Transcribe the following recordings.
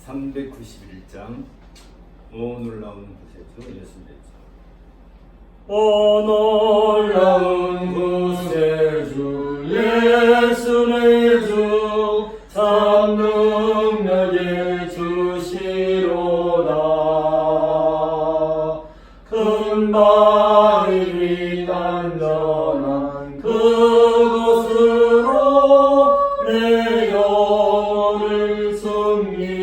391장 오 놀라운 구세주 예수님. 오 놀라운 구세주 예수의 주 참 능력의 주시로다. 큰 바위 안전한 그곳으로 내 영혼을 숨기시네.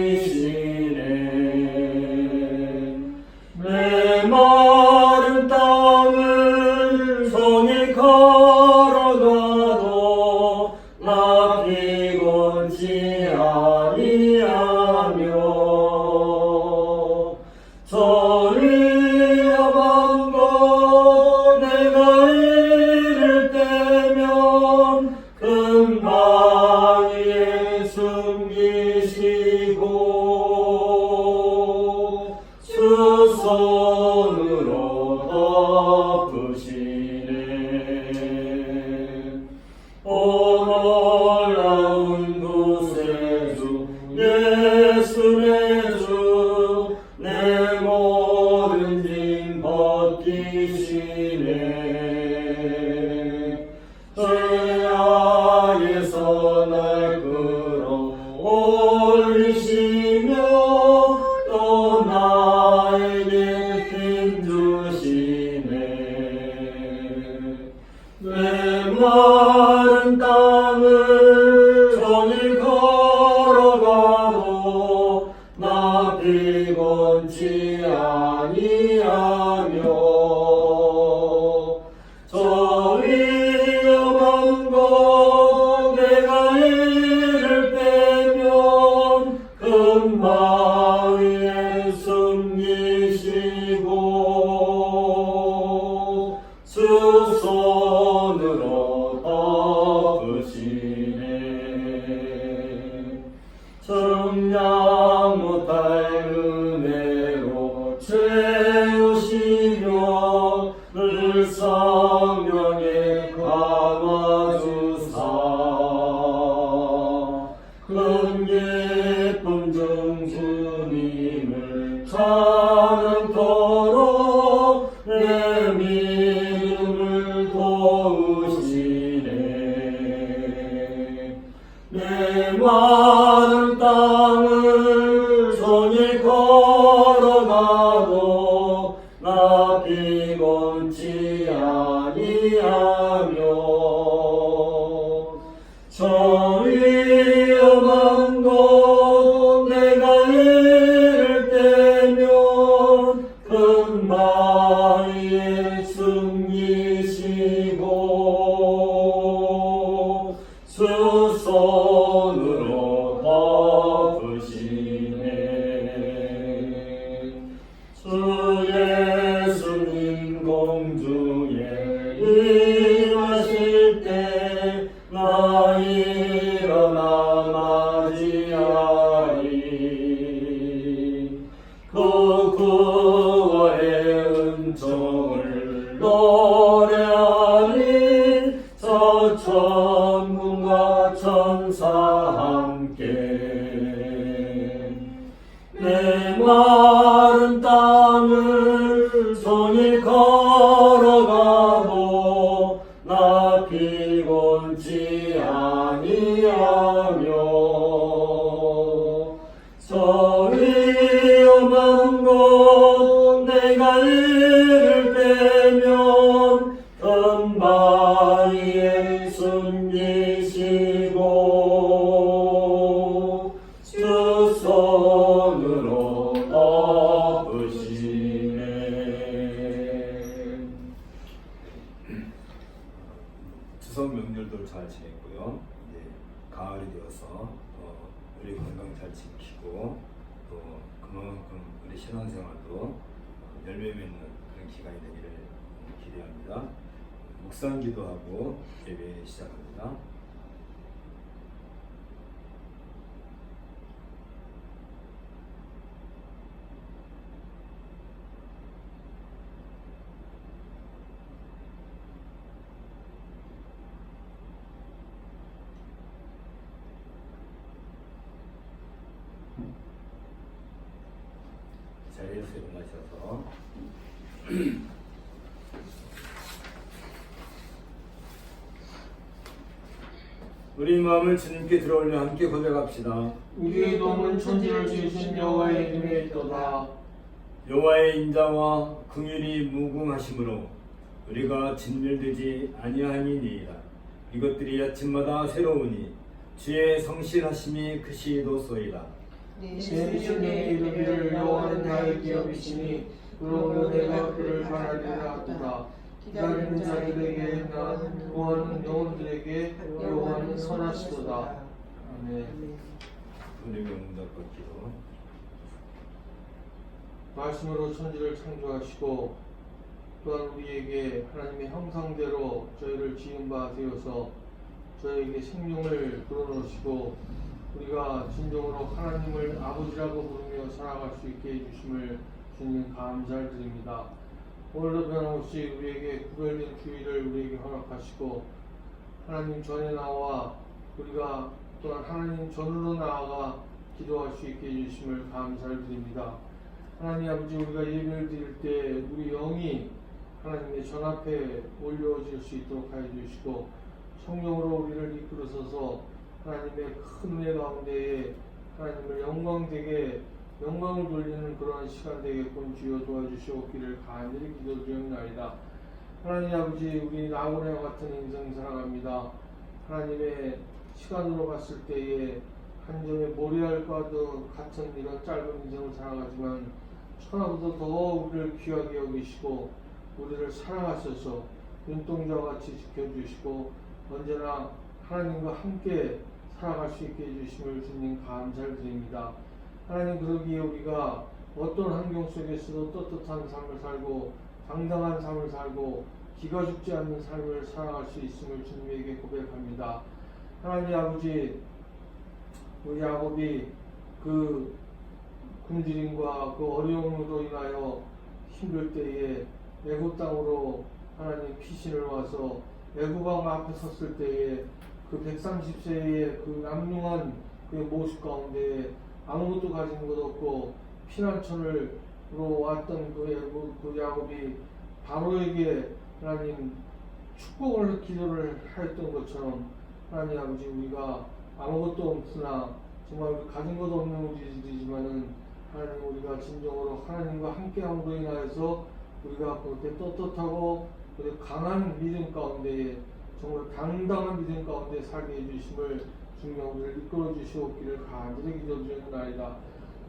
내 마른 땅을 손이 걸어가도 나 피곤치 아니하며 저리 야망고 내가 이를 때면 금방 위에 숨기시고 주 손으로 덮으시네. 오 놀라운 구세주 예수의 주 내 모든 짐 벗기시네. 죄악에서 날 끌어올리시며 또 나에게 힘 주시네. 내 마른 땅을 손이 걸어가도 나 피곤치 아니하며 저 위험한 곳 내가 이를 빼면 금방 위에 숨기시고 주 손으로 덮으시네. 정량 못할 은혜로 채우시며 늘 성령에 감아주사 큰 기쁨 중 주님을 찬양토록 내 믿음을 도우시네. 내 마른 땅을 손이 걸어가도 나 피곤치 아니하며 저 위험한 곳 내가 이를 때면 금방 위에 숨기시고 주 손으로 덮으시네. 주 예수님 공중에 임하실 때 나 일어나 맞이하리. 그 구원의 은총을 노래하리. 저 천군과 천사 함께 내 마른 땅을 손이 걸어가도 나 피곤치 아니하며 저 위험한 곳 내가 이를 빼면 금방 위에 숨기시고 주 손으로 덮으시네. 추석 명절도 잘 지냈고요. 이제 가을이 되어서 우리 건강 잘 지키고 또 그만큼 우리 신앙생활도 열매 맺는 그런 기간이 되기를 기대합니다. 묵상 기도하고 예배 시작합니다. 자리에서 일어나셔서 우리 마음을 주님께 들어올려 함께 고백합시다. 우리의 도움은 천지를 지으신 여호와의 이름에 있도다. 여호와의 인자와 긍휼이 무궁하심으로 우리가 진멸되지 아니하니이다. 이것들이 아침마다 새로우니 주의 성실하심이 크시도소이다. 내 신의 이르기를 여호와는 나의 기업이시니 그러므로 내가 그를 바라리라 하도다. 기다리는 자들에게 나는 구하는 영혼들에게 여호와는 선하시도다. 아멘. 우리가 응답받기로 말씀으로 천지를 창조하시고 또한 우리에게 하나님의 형상대로 저희를 지은 바 되어서 저에게 생명을 불어넣으시고 우리가 진정으로 하나님을 아버지라고 부르며 살아갈 수 있게 해주심을 주님 감사를 드립니다. 오늘도 변함없이 우리에게 구별된 주의를 우리에게 허락하시고 하나님 전에 나와 우리가 또한 하나님 전으로 나아가 기도할 수 있게 해주심을 감사를 드립니다. 하나님 아버지, 우리가 예배를 드릴 때 우리 영이 하나님의 전 앞에 올려질 수 있도록 하여 주시고 성령으로 우리를 이끌어서서 하나님의 큰 은혜 가운데에 하나님을 영광을 돌리는 그러한 시간 되겠군 주여 도와주시옵기를 간절히 기도드리옵나이다. 하나님 아버지, 우리 나그네와 같은 인생 살아갑니다. 하나님의 시간으로 봤을 때에 한 점의 모래알과도 같은 이런 짧은 인생을 살아가지만 천하보다 더 우리를 귀하게 여기시고 우리를 사랑하셔서 눈동자와 같이 지켜주시고 언제나 하나님과 함께 살아갈 수 있게 해주심을 주님 감사를 드립니다. 하나님, 그러기에 우리가 어떤 환경 속에서도 떳떳한 삶을 살고 당당한 삶을 살고 기가 죽지 않는 삶을 살아갈 수 있음을 주님에게 고백합니다. 하나님 아버지, 우리 야곱이 그 굶주림과 그 어려움으로 인하여 힘들 때에 애굽 땅으로 하나님 피신을 와서 애굽왕 앞에 섰을 때에 그 130세의 그 남루한 그 모습 가운데 아무것도 가진 것 없고 피난처로 왔던 그 야곱이 바로에게 하나님 축복을 기도를 하였던 것처럼 하나님 아버지, 우리가 아무것도 없으나 정말 우리 가진 것도 없는 우리들이지만은 하나님, 우리가 진정으로 하나님과 함께함으로 인하여서 우리가 그렇게 떳떳하고 그렇게 강한 믿음 가운데에 정말 당당한 믿음 가운데 살게 해주심을 주님 우리를 이끌어 주시옵기를 간절히 기도드리옵나이다.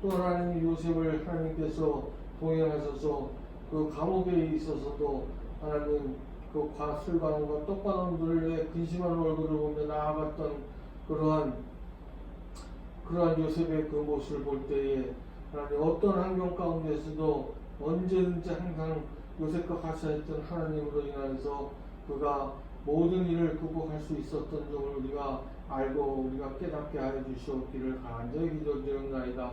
또 하나님, 요셉을 하나님께서 동행하셔서 그 감옥에 있어서도 하나님 그 술관원과 떡관원들의 근심하는 얼굴을 보며 나아갔던 그러한 요셉의 그 모습을 볼 때에 하나님, 어떤 환경 가운데서도 언제든지 항상 요셉과 같이 했던 하나님으로 인하여서 그가 모든 일을 극복할 수 있었던 점을 우리가 알고 우리가 깨닫게 하여 주시옵기를 간절히 기도드리옵나이다.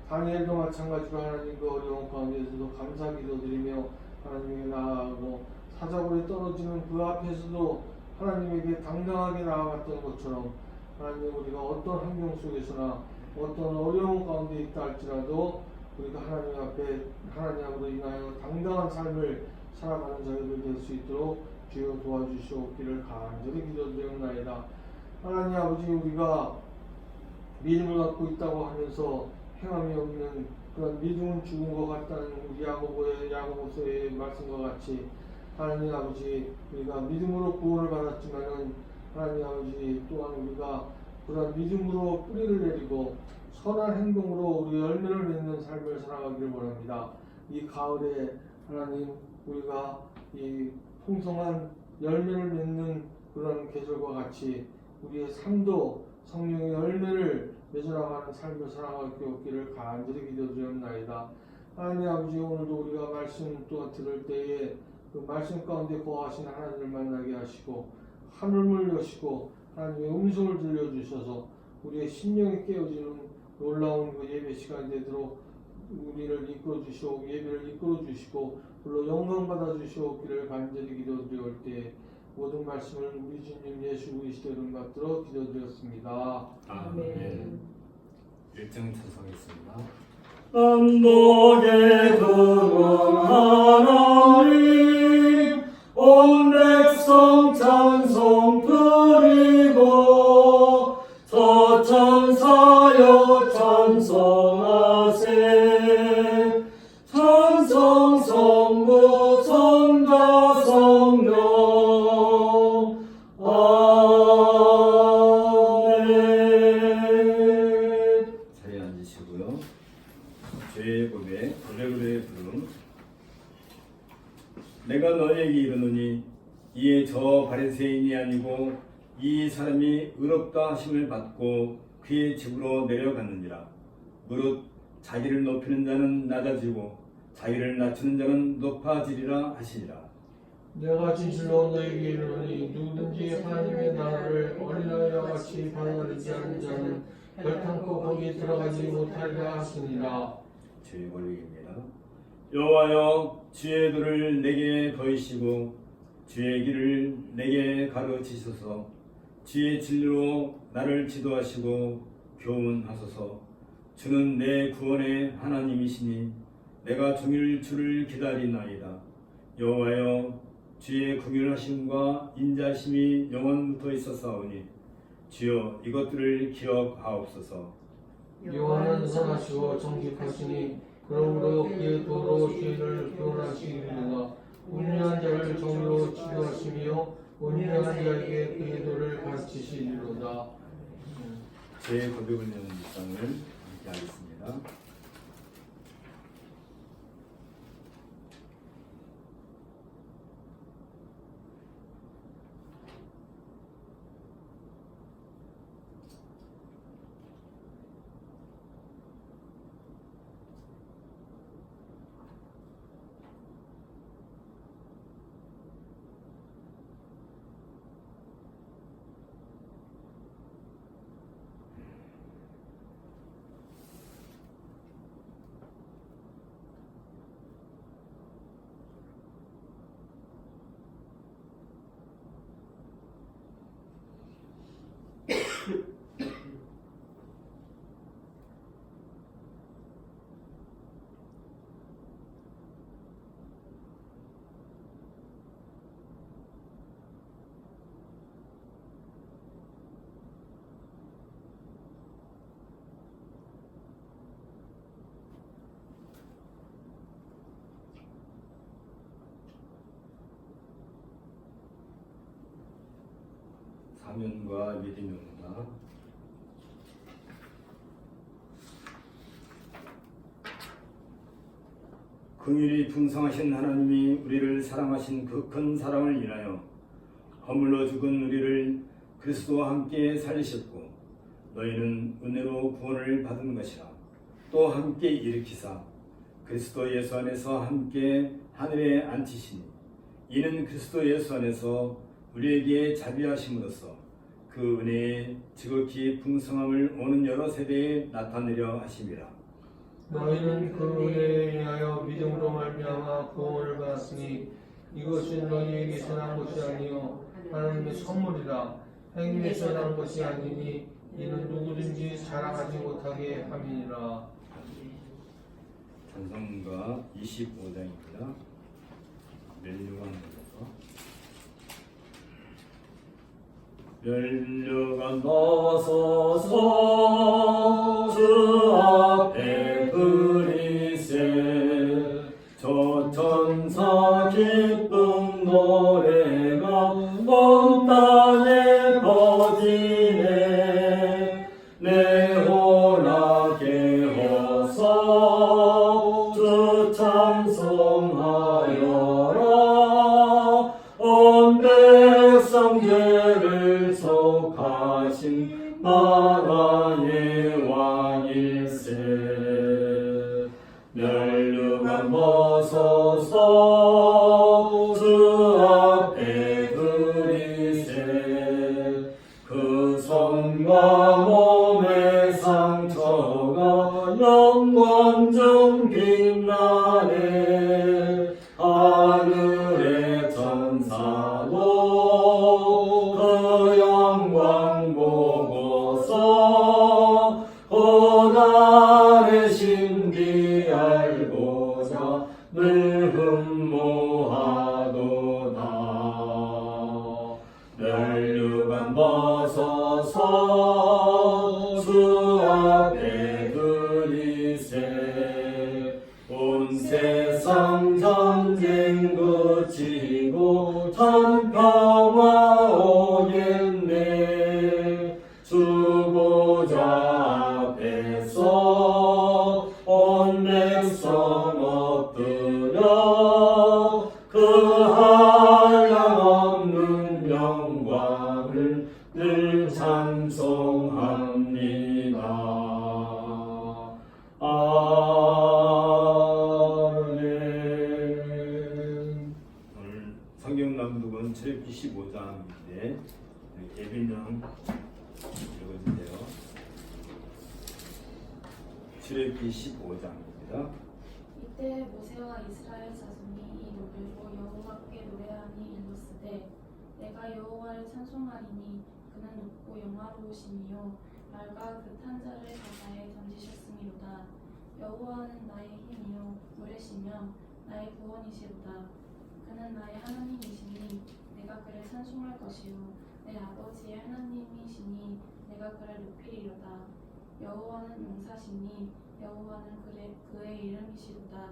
다니엘도 마찬가지로 하나님 그 어려운 가운데서도 감사 기도드리며 하나님에게 나아가고 사자굴에 떨어지는 그 앞에서도 하나님에게 당당하게 나아갔던 것처럼 하나님, 우리가 어떤 환경 속에서나 어떤 어려운 가운데 있다 할지라도 우리가 하나님 앞에 하나님으로 인하여 당당한 삶을 살아가는 저희들 될 수 있도록 주여 도와주시옵기를 간절히 기도드리옵나이다. 하나님 아버지, 우리가 믿음을 갖고 있다고 하면서 행함이 없는 그런 믿음은 죽은 것 같다는 우리 야고보서의 말씀과 같이 하나님 아버지, 우리가 믿음으로 구원을 받았지만은 하나님 아버지, 또한 우리가 그런 믿음으로 뿌리를 내리고 선한 행동으로 우리 열매를 맺는 삶을 살아가기를 원합니다. 이 가을에 하나님, 우리가 이 풍성한 열매를 맺는 그런 계절과 같이 우리의 삶도 성령의 열매를 맺어나가는 삶을 살아가게 없기를 간절히 기도드리옵나이다. 하나님 아버지, 오늘도 우리가 말씀 또한 들을 때에 그 말씀 가운데 거하신 하나님을 만나게 하시고 하늘을 여시고 하나님의 음성을 들려주셔서 우리의 심령이 깨어지는 놀라운 그 예배 시간이 되도록 우리를 이끌어 주시고 예배를 이끌어 주시고 불러 영광 받아 주시옵기를 간절히 기도드릴 때 모든 말씀을 우리 주님 예수 그리스도 이름 받들어 기도드렸습니다. 아멘. 1장 찬송했습니다. 안복에 두고 하나님 온 백성 찬송 드리고 서천사여 찬송하세 찬송 성부 성자 성령 아멘. 자리에 앉으시고요. 죄의 고백 고백으로의 부름. 내가 너에게 이르노니 이에 저 바리새인이 아니고 이 사람이 의롭다 하심을 받고 그의 집으로 내려갔느니라. 무릇 자기를 높이는 자는 낮아지고 자기를 낮추는 자는 높아지리라 하시니라. 내가 진실로 너에게 이르노니 누구든지 하나님의 나라를 어린아이와 같이 받아들이지 않는 자는 결탄코 거기에 들어가지 못하리라 하시니라. 죄의 권리입니다. 여호와여 주의 도를 내게 더이시고 주의 길을 내게 가르치소서. 주의 진리로 나를 지도하시고 교훈하소서. 주는 내 구원의 하나님이시니 내가 종일 주를 기다리나이다. 여호와여 주의 긍휼하심과 인자심이 영원부터 있었사오니 주여 이것들을 기억하옵소서. 여호와는 선하시고 정직하시니 그러므로 그의 도로 죄를 교훈하시리로다. 온유한 자를 정의로 지도하시며 온유한 자에게 그의 도를 가르치시리로다. 제 고백을 내는 묵상을 함께 하겠습니다. 사면과 믿음입니다. 긍휼이 풍성하신 하나님이 우리를 사랑하신 그 큰 사랑을 인하여 허물로 죽은 우리를 그리스도와 함께 살리셨고 너희는 은혜로 구원을 받은 것이라. 또 함께 일으키사 그리스도 예수 안에서 함께 하늘에 앉히시니 이는 그리스도 예수 안에서 우리에게 자비하심으로써 그 은혜의 지극히 풍성함을 오는 여러 세대에 나타내려 하심이라. 너희는 그 은혜에 인하여 믿음으로 말미암아 구원을 받았으니 이것은 너희에게서 난 것이 아니요 하나님의 선물이라. 행위에서 난 것이 아니니 이는 누구든지 자랑하지 못하게 함이니라. 찬송가 25장입니다. 멜류관 멸류가 나서서 주 앞에 그리세 저 천사 기쁨 노래가 온 땅에 퍼지네. 내 호락에 호서 주 찬송하여라. 온 백성 죄를 속하신 나라의 왕일세. 멸류가 벗어서 주 앞에 그리세 그 손과 몸의 상처가 영광 중 빛나네. 하늘의 천사도 그 영광 보고서 고난의 신비 앞에서 온 백성 엎드려 그 한량없는 영광을 늘 찬송합니다. 아멘. 오늘 성경 낭독은 출애굽기 15장인데 예빈 양 읽어주세요. 출애굽기 15장입니다. 이때 모세와 이스라엘 자손이 이 노래로 여호와께 노래하니 일렀으되 내가 여호와를 찬송하리니 그는 높고 영화로우시니요 맑아 그 탄자를 바다에 던지셨음이로다. 여호와는 나의 힘이요 노래시며 나의 구원이시로다. 그는 나의 하나님이시니 내가 그를 찬송할 것이요 내 아버지의 하나님이시니 내가 그를 높이리로다. 여호와는 용사시니 여호와는 그의 이름이시로다.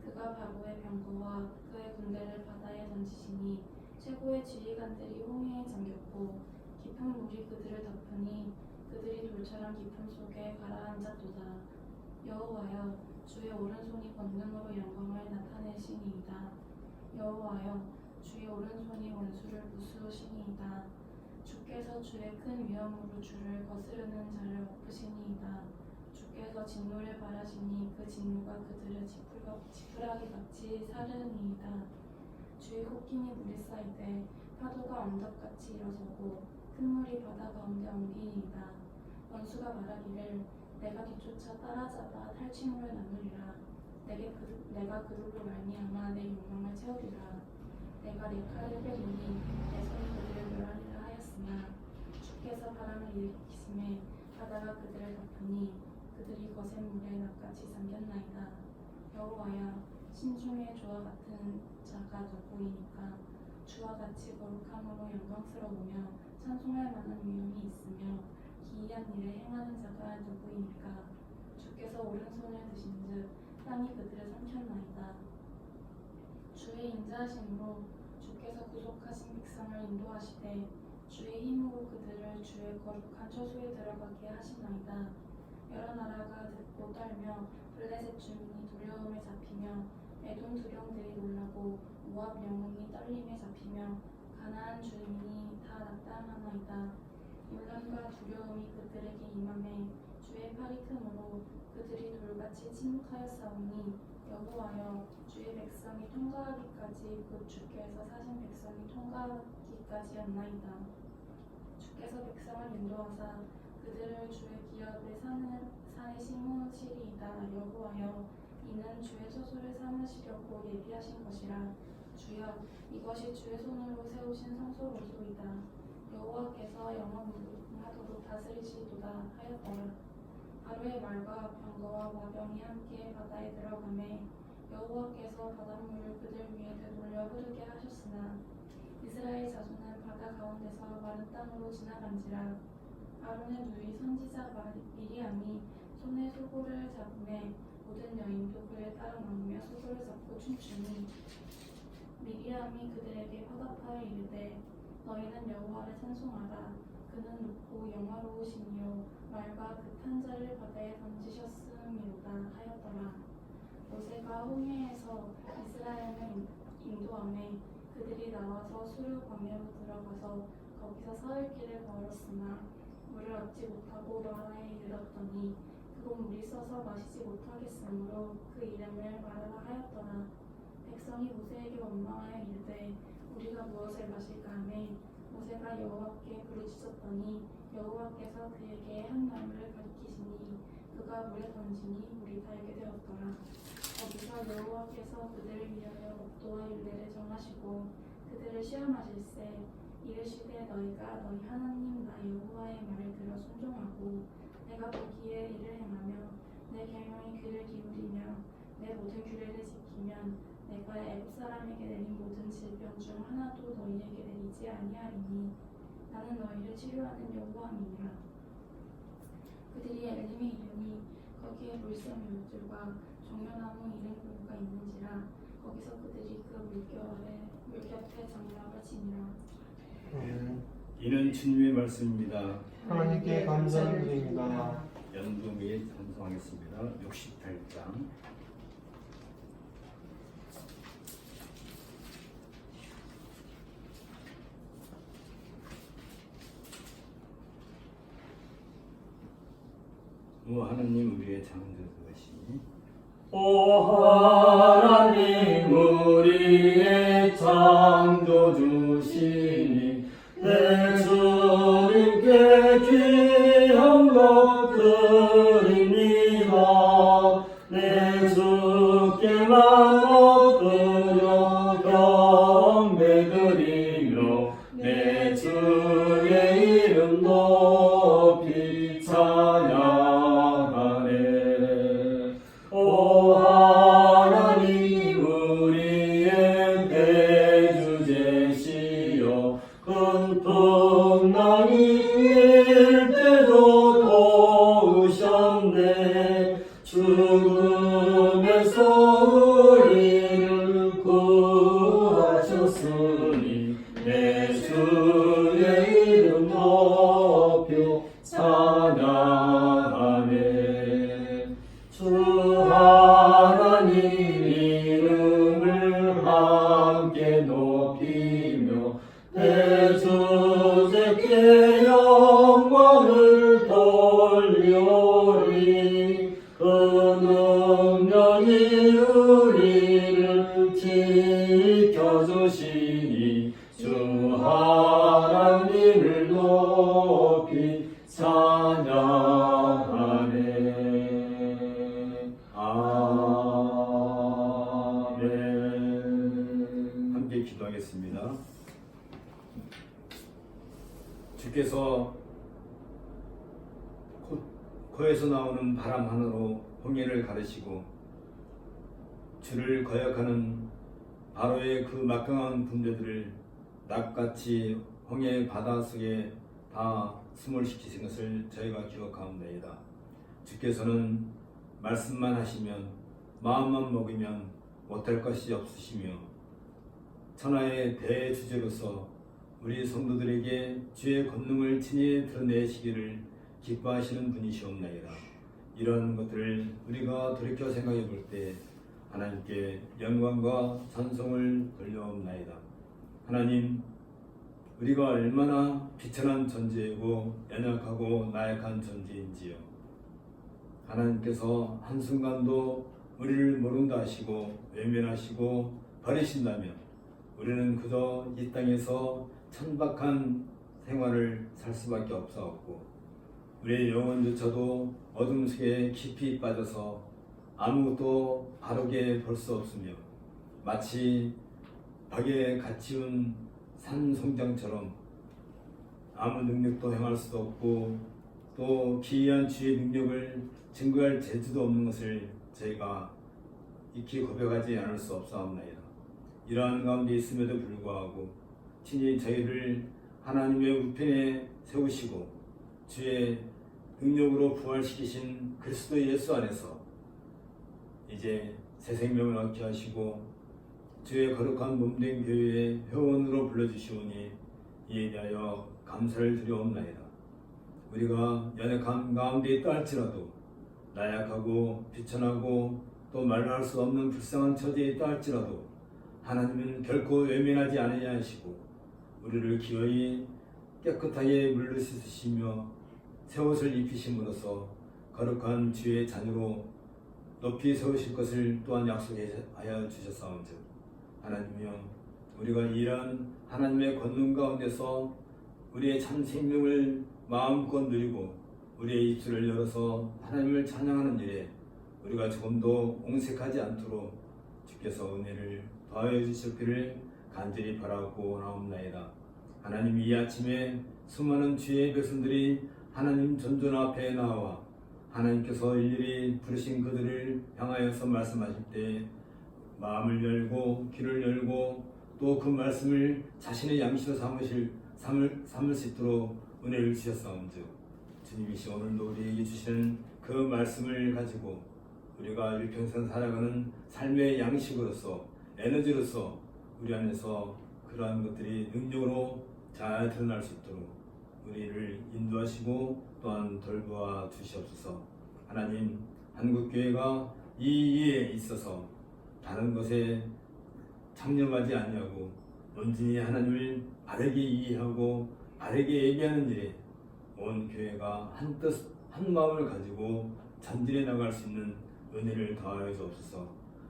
그가 바로의 병거와 그의 군대를 바다에 던지시니 최고의 지휘관들이 홍해에 잠겼고 깊은 물이 그들을 덮으니 그들이 돌처럼 깊음 속에 가라앉았도다. 여호와여 주의 오른손이 권능으로 영광을 나타내시니이다. 여호와여 주의 오른손이 원수를 부수시니이다. 주께서 주의 큰 위엄으로 주를 거스르는 자를 엎으시니이다. 주께서 진노를 바라시니 그 진노가 그들을 지푸라기 같이 사르니이다. 주의 코끼니 물이 쌓일 때 파도가 언덕같이 일어서고 큰 물이 바다 가운데 옮기니이다. 원수가 말하기를 내가 뒤쫓아 따라잡아 탈취물을 나누리라. 내가 그들로 말미암아 내 욕망을 채우리라. 내가 내 칼을 빼리니 내 손이 그들을 멸하리라 하였으나 주께서 바람을 일으키심에 바다가 그들을 덮으니 그들이 거센 물에 낱같이 잠겼나이다. 여호와여 신중에 주와 같은 자가 누구이니까 주와 같이 거룩함으로 영광스러우며 찬송할 만한 위엄이 있으며 기이한 일을 행하는 자가 누구이니까 주께서 오른손을 드신즉 땅이 그들을 삼켰나이다. 주의 인자하심으로 주께서 구속하신 백성을 인도하시되 주의 힘으로 그들을 주의 거룩한 처소에 들어가게 하시나이다. 여러 나라가 듣고 떨며 블레셋 주민이 두려움에 잡히며 에돔 두령들이 놀라고 모압 영웅이 떨림에 잡히며 가나안 주민이 다 낙담하나이다. 놀람과 두려움이 그들에게 임하매 주의 팔이 크므로 그들이 돌같이 침묵하였사오니 여호와여 주의 백성이 통과하기까지 곧 주께서 사신 백성이 통과하기까지였나이다. 주께서 백성을 인도하사 그들을 주의 기업의 산에 심으시리이다. 여호와여 이는 주의 처소를 삼으시려고 예비하신 것이라. 주여 이것이 주의 손으로 세우신 성소로소이다. 여호와께서 영원무궁하도록 다스리시도다 하였더라. 하루의 말과 병거와 와병이 함께 바다에 들어가매 여호와께서 바닷물을 그들 위에 되돌려 흐르게 하셨으나 이스라엘 자손은 바다 가운데서 마른 땅으로 지나간지라. 아론의 누이 선지자 미리암이 손에 소고를 잡음에 모든 여인도 그에 따라 나오며 소고를 잡고 춤추니 미리암이 그들에게 화답하여 이르되 너희는 여호와를 찬송하라. 그는 높고 영화로우시니요 맑아 그 탄자를 바다에 던지셨음이로다 하였더라. 모세가 홍해에서 이스라엘을 인도하매 그들이 나와서 수르 광야로 들어가서 거기서 사흘 길을 걸었으나 물을 얻지 못하고 마라에 이르렀더니 그곳 물이 써서 마시지 못하겠으므로 그 이름을 마라라 하였더라. 백성이 모세에게 원망하여 이르되 우리가 무엇을 마실까 하매 모세가 여호와께 부르짖었더니 여호와께서 그에게 한 나무를 가리키시니 그가 물에 던지니 물이 달게 되었더라. 거기서 여호와께서 그들을 위하여 옥도와 율례를 정하시고 그들을 시험하실세 이르시되 너희가 너희 하나님 나 여호와의 말을 들어 순종하고 내가 보기에 이를 행하며 내 계명에 귀를 기울이며 내 모든 규례를 지키면 내가 애굽 사람에게 내린 모든 질병 중 하나도 너희에게 내리지 아니하리니 나는 너희를 치료하는 여호와니라. 그들이 엘림에 이르니 거기에 물샘 묘들과 종려나무 이른 그루가 있는지라. 거기서 그들이 그 물곁에 장막을 치니라. 이는 주님의 말씀입니다. 하나님께 감사드립니다. 연두 및 찬송하겠습니다. 68장. 오 하나님 우리의 창조주시니 오 하나님 우리의 창조주시니 내 주님께 귀한 것 드립니다. 내 주께만 엎드려 경배드리며 내 주의 이름 높이 찬양하네. 오 하나님 우리의 대주제시여 큰 풍랑이 일 때도 도우셨네. 죽음에서 우리를 구하셨으니 내 주의 이름 높여 찬양하네. 주 하나님 이름을 함께 높이며 대주제께 영광을 돌리오리. 그 능력이 우리를 지켜주시니 주 하나님을 높이 찬양하네. 아멘. 함께 기도하겠습니다. 주께서 코에서 나오는 바람 하나로 홍해를 가르시고 주를 거역하는 바로의 그 막강한 군대들을 낙같이 홍해 바다 속에 다 수몰시키신 것을 저희가 기억하옵나이다. 주께서는 말씀만 하시면 마음만 먹으면 못할 것이 없으시며 천하의 대주제로서 우리 성도들에게 주의 권능을 친히 드러내시기를 기뻐하시는 분이시옵나이다. 이런 것들을 우리가 돌이켜 생각해 볼 때 하나님께 영광과 찬송을 돌려옵나이다. 하나님, 우리가 얼마나 비천한 존재이고 연약하고 나약한 존재인지요. 하나님께서 한순간도 우리를 모른다 하시고 외면하시고 버리신다면 우리는 그저 이 땅에서 천박한 생활을 살 수밖에 없사옵고 우리의 영혼조차도 어둠 속에 깊이 빠져서 아무것도 바르게 볼 수 없으며 마치 벽에 갇히운 산송장처럼 아무 능력도 행할 수도 없고 또 기이한 주의 능력을 증거할 재주도 없는 것을 저희가 익히 고백하지 않을 수 없사옵나이다. 이러한 가운데 있음에도 불구하고 친히 저희를 하나님의 우편에 세우시고 주의 능력으로 부활시키신 그리스도 예수 안에서 이제 새 생명을 얻게 하시고 주의 거룩한 몸된 교회의 회원으로 불러주시오니 이에 대하여 감사를 드려옵나이다. 우리가 연약한 가운데 있다 할지라도 나약하고 비천하고 또 말로 할 수 없는 불쌍한 처지에 있다 할지라도 하나님은 결코 외면하지 않으려 하시고 우리를 기어이 깨끗하게 물르시시며 새 옷을 입히심으로써 거룩한 주의 자녀로 높이 세우실 것을 또한 약속하여 주셨사온즉 하나님이여 우리가 이러한 하나님의 권능 가운데서 우리의 참 생명을 마음껏 누리고 우리의 입술을 열어서 하나님을 찬양하는 일에 우리가 조금도 옹색하지 않도록 주께서 은혜를 더하여 주셨기를 간절히 바라고 나옵나이다. 하나님, 이 아침에 수많은 주의 백성들이 하나님 전전 앞에 나와 하나님께서 일일이 부르신 그들을 향하여서 말씀하실 때 마음을 열고 귀를 열고 또 그 말씀을 자신의 양식으로 삼을 수 있도록 은혜를 주셨사온즉 주님이시 오늘도 우리에게 주시는 그 말씀을 가지고 우리가 일평생 살아가는 삶의 양식으로서 에너지로서 우리 안에서 그러한 것들이 능력으로 잘 드러날 수 있도록 우리를 인도하시고 또한 돌보아 주시옵소서. 하나님, 한국교회가 이 일에 있어서 다른 것에 참여하지 아니하고 온전히 하나님을 바르게 이해하고 바르게 예배하는 일에 온 교회가 한 뜻, 한 마음을 가지고 전진해 나갈 수 있는 은혜를 더하여 주옵소서.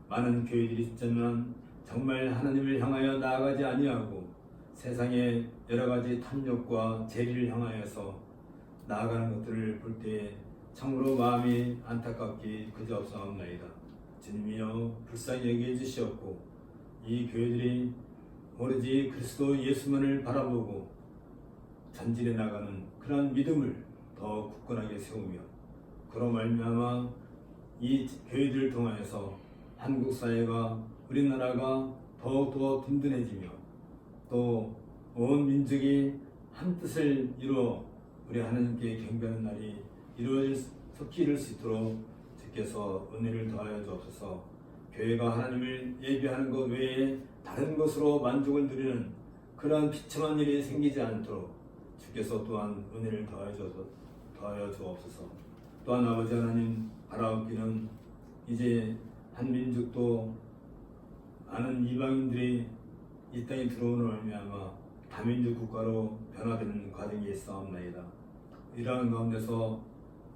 많은 교회들이 있지만 정말 하나님을 향하여 나아가지 아니하고 세상의 여러 가지 탐욕과 재리를 향하여서 나아가는 것들을 볼 때 참으로 마음이 안타깝기 그지없사옵나이다. 주님이여 불쌍히 여겨 주시옵고 이 교회들이 오로지 그리스도 예수만을 바라보고 전진해 나가는 그러한 믿음을 더 굳건하게 세우며 그로 말미암아 이 교회들을 통하여서 한국 사회가 우리나라가 더욱더 든든해지며 또 온 민족이 한 뜻을 이루어 우리 하나님께 경배하는 날이 속히 이룰 수 있도록 주께서 은혜를 더하여 주옵소서. 교회가 하나님을 예배하는 것 외에 다른 것으로 만족을 누리는 그러한 비참한 일이 생기지 않도록 주께서 또한 은혜를 더하여 주옵소서. 또한 아버지 하나님, 바라옵기는 이제 한 민족도 많은 이방인들이 이 땅에 들어오는 말미암아 다민족 국가로 변화되는 과정이 있사옵나이다. 이러한 가운데서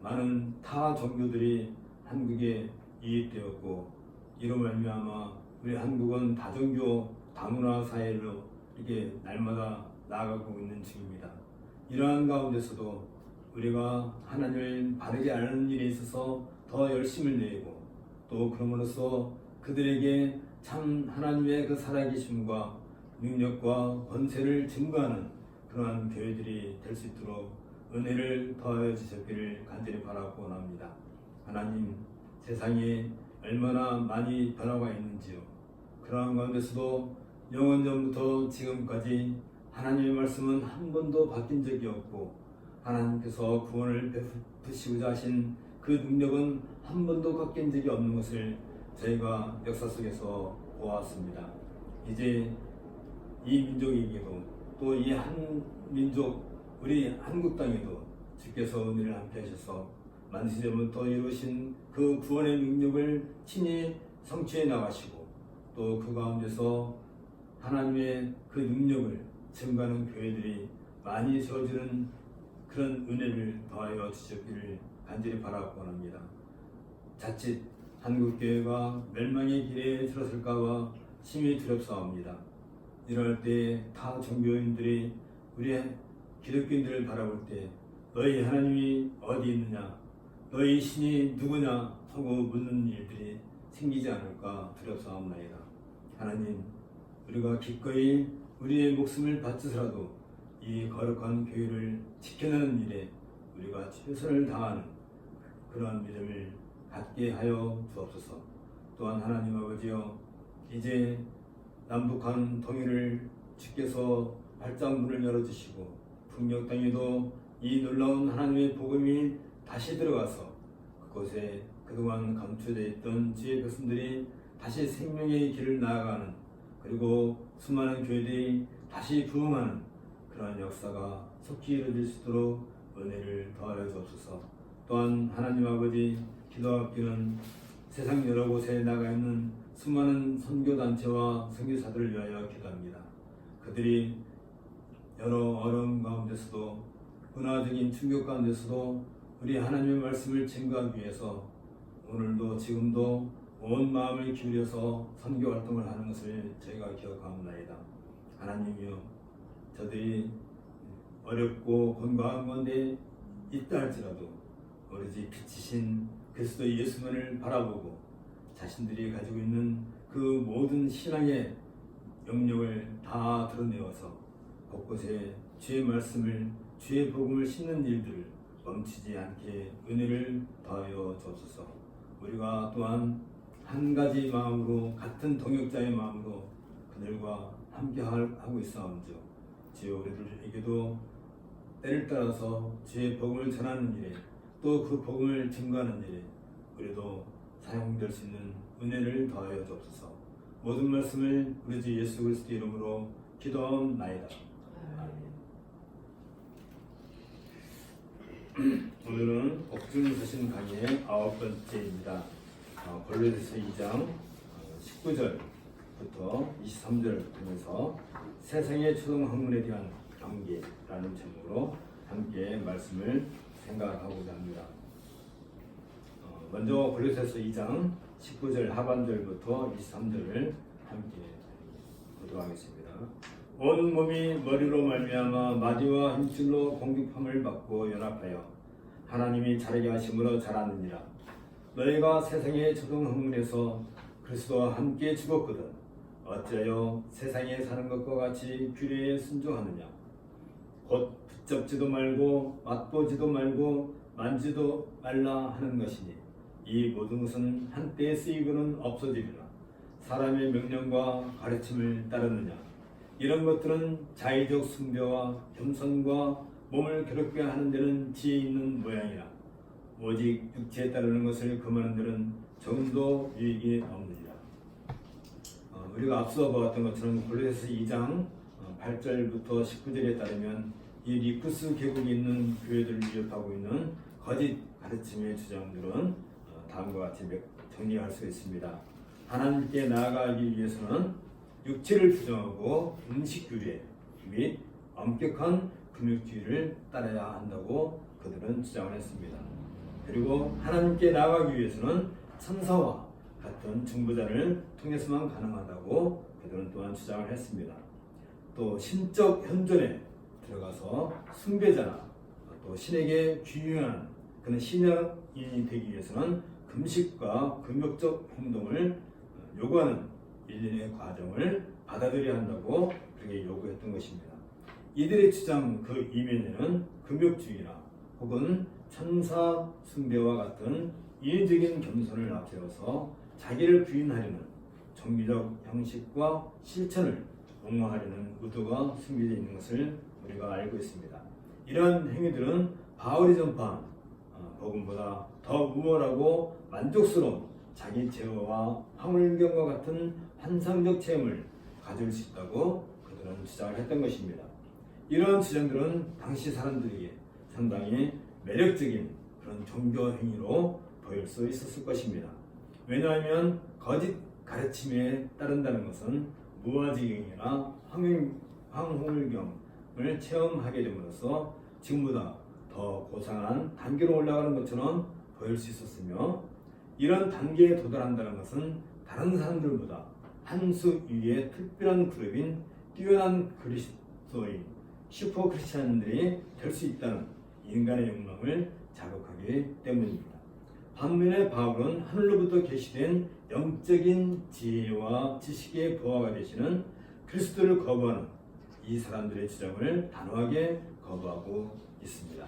많은 타 종교들이 한국에 이입되었고 이로 말미암아 우리 한국은 다종교 다문화 사회로 이렇게 날마다 나아가고 있는 중입니다. 이러한 가운데서도 우리가 하나님을 바르게 아는 일에 있어서 더 열심을 내고 또 그럼으로써 그들에게 참 하나님의 그 살아계심과 능력과 권세를 증거하는 그러한 교회들이 될 수 있도록 은혜를 더하여 주셨기를 간절히 바라고 원합니다. 하나님, 세상에 얼마나 많이 변화가 있는지요. 그러한 가운데서도 영원전부터 지금까지 하나님의 말씀은 한 번도 바뀐 적이 없고 하나님께서 구원을 베푸시고자 하신 그 능력은 한 번도 바뀐 적이 없는 것을 저희가 역사 속에서 보았습니다. 이제 이 민족에게도 또 이 한 민족 우리 한국 땅에도 주께서 은혜를 함께 하셔서 만세전부터 이루신 그 구원의 능력을 친히 성취해 나가시고 또 그 가운데서 하나님의 그 능력을 증거하는 교회들이 많이 세워지는 그런 은혜를 더하여 주셨기를 간절히 바라고 원합니다. 자칫 한국교회가 멸망의 길에 들어설까봐 심히 두렵사옵니다. 이럴 때 타 종교인들이 우리 기독교인들을 바라볼 때 너희 하나님이 어디 있느냐, 너희 신이 누구냐 하고 묻는 일들이 생기지 않을까 두렵사옵나이다. 하나님, 우리가 기꺼이 우리의 목숨을 바쳐서라도 이 거룩한 교회를 지켜내는 일에 우리가 최선을 다하는 그러한 믿음을 갖게 하여 주옵소서. 또한 하나님 아버지여, 이제 남북한 통일을 주께서 발장문을 열어주시고 북녘 땅에도 이 놀라운 하나님의 복음이 다시 들어가서 그곳에 그동안 감춰져 있던 주의 백성들이 다시 생명의 길을 나아가는, 그리고 수많은 교회들이 다시 부흥하는 그러한 역사가 속히 이루어질 수 있도록 은혜를 더하여 주옵소서. 또한 하나님 아버지, 기도하기는 세상 여러 곳에 나가 있는 수많은 선교단체와 선교사들을 위하여 기도합니다. 그들이 여러 어려움 가운데서도 문화적인 충격 가운데서도 우리 하나님의 말씀을 증거하기 위해서 오늘도 지금도 온 마음을 기울여서 선교 활동을 하는 것을 저희가 기억하옵나이다. 하나님이여, 저들이 어렵고 건강한 건데 있다 할지라도 오로지 빛이신 그리스도 예수만을 바라보고 자신들이 가지고 있는 그 모든 신앙의 영역을 다 드러내어서 곳곳에 주의 말씀을, 주의 복음을 심는 일들을 멈추지 않게 은혜를 더하여 주옵소서. 우리가 또한 한 가지 마음으로, 같은 동역자의 마음으로 그들과 함께 하고 있사온즉 주여, 우리들에게도 때를 따라서 주의 복음을 전하는 일에 또 그 복음을 증거하는 일에 우리도 사용될 수 있는 은혜를 더하여 주옵소서. 모든 말씀을 우리 주 예수 그리스도 이름으로 기도하옵나이다. 아멘. 오늘은 옥중서신 강의의 9번째입니다. 골로새서 2장 19절부터 23절 보면서 세상의 초등 학문에 대한 경계라는 제목으로 함께 말씀을 생각하고자 합니다. 먼저 골로새서 2장 19절 하반절부터 23절을 함께 보도록 하겠습니다. 온 몸이 머리로 말미암아 마디와 힘줄로 공급함을 받고 연합하여 하나님이 자라게 하심으로 자랐느니라. 너희가 세상의 초등학문에서 그리스도와 함께 죽었거든 어찌하여 세상에 사는 것과 같이 규례에 순종하느냐. 곧 붙잡지도 말고 맛보지도 말고 만지도 말라 하는 것이니 이 모든 것은 한때에 쓰이고는 없어지리라. 사람의 명령과 가르침을 따르느냐. 이런 것들은 자의적 숭배와 겸손과 몸을 괴롭게 하는 데는 지혜 있는 모양이라. 오직 육체에 따르는 것을 금하는 데는 조금도 유익이 없느니라. 우리가 앞서 보았던 것처럼 골로새서 2장 8절부터 19절에 따르면 이 리쿠스 계곡에 있는 교회들을 위협하고 있는 거짓 가르침의 주장들은 다음과 같이 정리할 수 있습니다. 하나님께 나아가기 위해서는 육체를 부정하고 음식규례 및 엄격한 금욕주의를 따라야 한다고 그들은 주장을 했습니다. 그리고 하나님께 나아가기 위해서는 천사와 같은 중보자를 통해서만 가능하다고 그들은 또한 주장을 했습니다. 또 신적 현존에 들어가서 숭배자나 또 신에게 귀중한 그런 신앙인이 되기 위해서는 금식과 금욕적 행동을 요구하는 일련의 과정을 받아들여야 한다고 그렇게 요구했던 것입니다. 이들의 주장 그 이면에는 금욕주의나 혹은 천사 숭배와 같은 인위적인 겸손을 앞세워서 자기를 부인하려는 종교적 형식과 실천을 옹호하려는 의도가 숨겨져 있는 것을 우리가 알고 있습니다. 이러한 행위들은 바울이 전파한 복음보다 더 우월하고 만족스러운 자기 제어와 황홀경과 같은 환상적 체험을 가질 수 있다고 그들은 주장을 했던 것입니다. 이러한 주장들은 당시 사람들에게 상당히 매력적인 그런 종교 행위로 보일 수 있었을 것입니다. 왜냐하면 거짓 가르침에 따른다는 것은 무아지경이나 황홀경을 체험하게 됨으로써 지금보다 더 고상한 단계로 올라가는 것처럼 보일 수 있었으며 이런 단계에 도달한다는 것은 다른 사람들보다 한 수 위의 특별한 그룹인 뛰어난 그리스도인 슈퍼 크리스찬들이 될 수 있다는 인간의 욕망을 자극하기 때문입니다. 반면에 바울은 하늘로부터 계시된 영적인 지혜와 지식의 보화가 되시는 그리스도를 거부하는 이 사람들의 주장을 단호하게 거부하고 있습니다.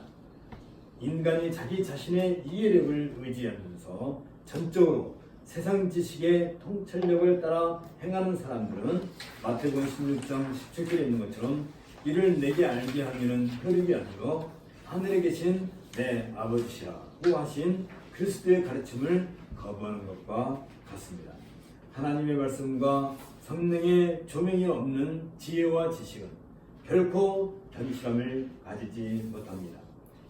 인간이 자기 자신의 이해력을 의지하면서 전적으로 세상 지식의 통찰력을 따라 행하는 사람들은 마태복음 16장 17절에 있는 것처럼 이를 내게 알게 하면은 혈육이 아니고 하늘에 계신 내 아버지시라고 하신 그리스도의 가르침을 거부하는 것과 같습니다. 하나님의 말씀과 성령의 조명이 없는 지혜와 지식은 결코 견실함을 가지지 못합니다.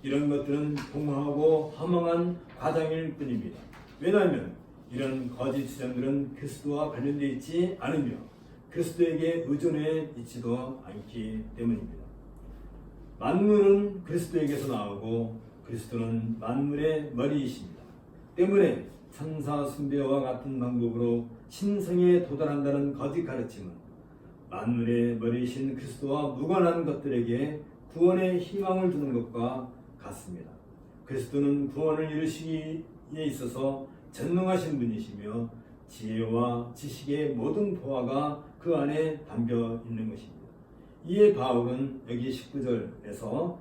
이런 것들은 공허하고 허망한 과장일 뿐입니다. 왜냐하면 이런 거짓 주장들은 그리스도와 관련되어 있지 않으며 그리스도에게 의존해 있지도 않기 때문입니다. 만물은 그리스도에게서 나오고 그리스도는 만물의 머리이십니다. 때문에 천사 숭배와 같은 방법으로 신성에 도달한다는 거짓 가르침은 만물의 머리이신 그리스도와 무관한 것들에게 구원의 희망을 주는 것과 같습니다. 그리스도는 구원을 이루시기에 있어서 전능하신 분이시며 지혜와 지식의 모든 보화가 그 안에 담겨 있는 것입니다. 이에 바울은 여기 19절에서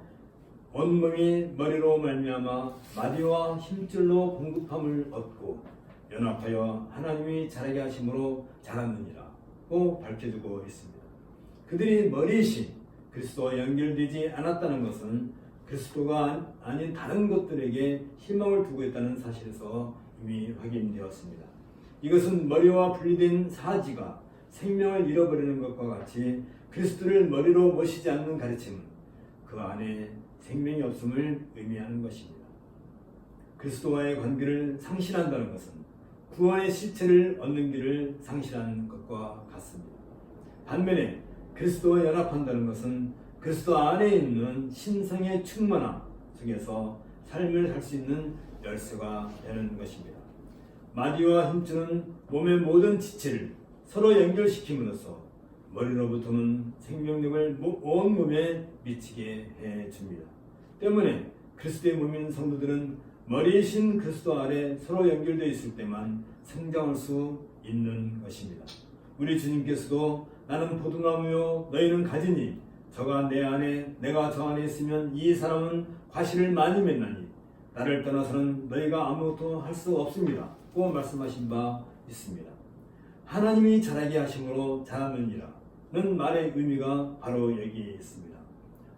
온몸이 머리로 말미암아 마디와 힘줄로 공급함을 얻고 연합하여 하나님이 자라게 하심으로 자랐느니라고 밝혀주고 있습니다. 그들이 머리이신 그리스도와 연결되지 않았다는 것은 그리스도가 아닌 다른 것들에게 희망을 두고 있다는 사실에서 이미 확인되었습니다. 이것은 머리와 분리된 사지가 생명을 잃어버리는 것과 같이 그리스도를 머리로 모시지 않는 가르침은 그 안에 생명이 없음을 의미하는 것입니다. 그리스도와의 관계를 상실한다는 것은 구원의 실체를 얻는 길을 상실하는 것과 같습니다. 반면에 그리스도와 연합한다는 것은 그리스도 안에 있는 신성의 충만함 속에서 삶을 살 수 있는 열쇠가 되는 것입니다. 마디와 힘줄은 몸의 모든 지체를 서로 연결시킴으로써 머리로부터는 생명력을 온 몸에 미치게 해줍니다. 때문에 그리스도의 몸인 성도들은 머리이신 그리스도 아래 서로 연결되어 있을 때만 성장할 수 있는 것입니다. 우리 주님께서도 나는 포도나무요 너희는 가지니 저가 내 안에 내가 저 안에 있으면 이 사람은 과실을 많이 맺나니 나를 떠나서는 너희가 아무것도 할 수 없습니다. 고 말씀하신 바 있습니다. 하나님이 자라게 하심으로 자라느니라는 말의 의미가 바로 여기에 있습니다.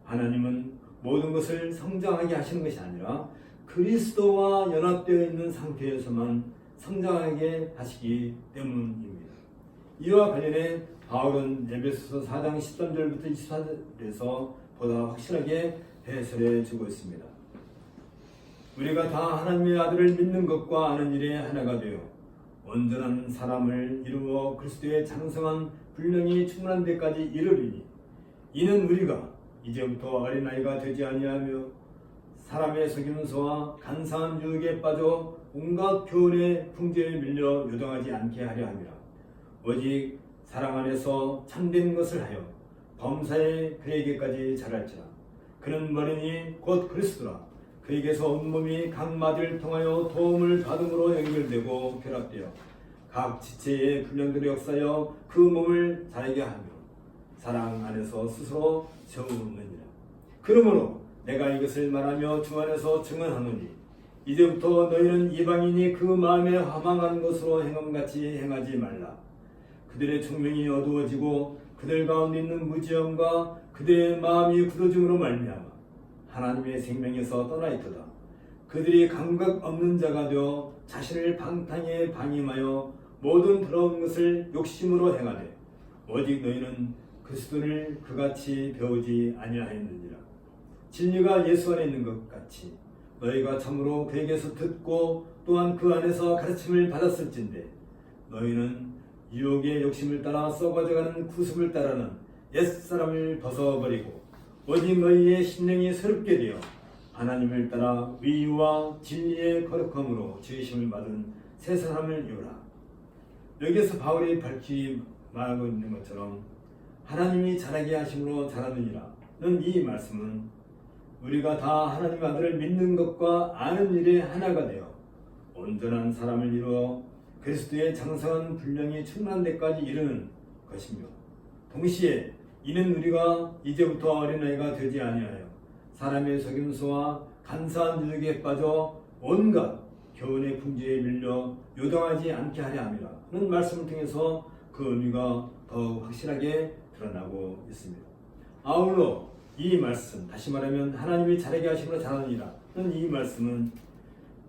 하나님은 모든 것을 성장하게 하시는 것이 아니라 그리스도와 연합되어 있는 상태에서만 성장하게 하시기 때문입니다. 이와 관련해 바울은 에베소서 4장 13절부터 24절에서 보다 확실하게 해설해 주고 있습니다. 우리가 다 하나님의 아들을 믿는 것과 아는 일에 하나가 되어 온전한 사람을 이루어 그리스도의 장성한 분량이 충만한 데까지 이르리니 이는 우리가 이제부터 어린아이가 되지 아니하며 사람의 속임수와 간사한 유혹에 빠져 온갖 교훈의 풍조에 밀려 요동하지 않게 하려 함이라. 오직 사랑 안에서 참된 것을 하여 범사에 그에게까지 자랄지라. 그는 머리니 곧 그리스도라. 그에게서 온몸이 각 마디를 통하여 도움을 받음으로 연결되고 결합되어 각 지체의 분량들을 역사하여 그 몸을 자라게 하며 사랑 안에서 스스로 세우느니라. 그러므로 내가 이것을 말하며 주 안에서 증언하노니 이제부터 너희는 이방인이 그 마음에 허망한 것으로 행함같이 행하지 말라. 그들의 총명이 어두워지고 그들 가운데 있는 무지함과 그들의 마음이 굳어짐으로 말미암아 하나님의 생명에서 떠나 있도다. 그들이 감각 없는 자가 되어 자신을 방탕에 방임하여 모든 더러운 것을 욕심으로 행하되 오직 너희는 그리스도를 그같이 배우지 아니하였느니라. 진리가 예수 안에 있는 것 같이 너희가 참으로 그에게서 듣고 또한 그 안에서 가르침을 받았을진데 너희는 유혹의 욕심을 따라 썩어져가는 구습을 따르는 옛사람을 벗어버리고 오직 너희의 심령이 새롭게 되어 하나님을 따라 의와 진리의 거룩함으로 지으심을 받은 새 사람을 이루라. 여기서 바울이 밝히 말하고 있는 것처럼 하나님이 자라게 하심으로 자라느니라는 이 말씀은 우리가 다 하나님 아들을 믿는 것과 아는 일에 하나가 되어 온전한 사람을 이루어 그리스도의 장성한 분량이 충만한 데까지 이르는 것이며 동시에 이는 우리가 이제부터 어린아이가 되지 아니하여 사람의 속임수와 간사한 유혹에 빠져 온갖 교훈의 풍조에 밀려 요동하지 않게 하려 함이라는 말씀을 통해서 그 의미가 더욱 확실하게 드러나고 있습니다. 아울러 이 말씀, 다시 말하면 하나님이 자라게 하심으로 자라느니라는 이 말씀은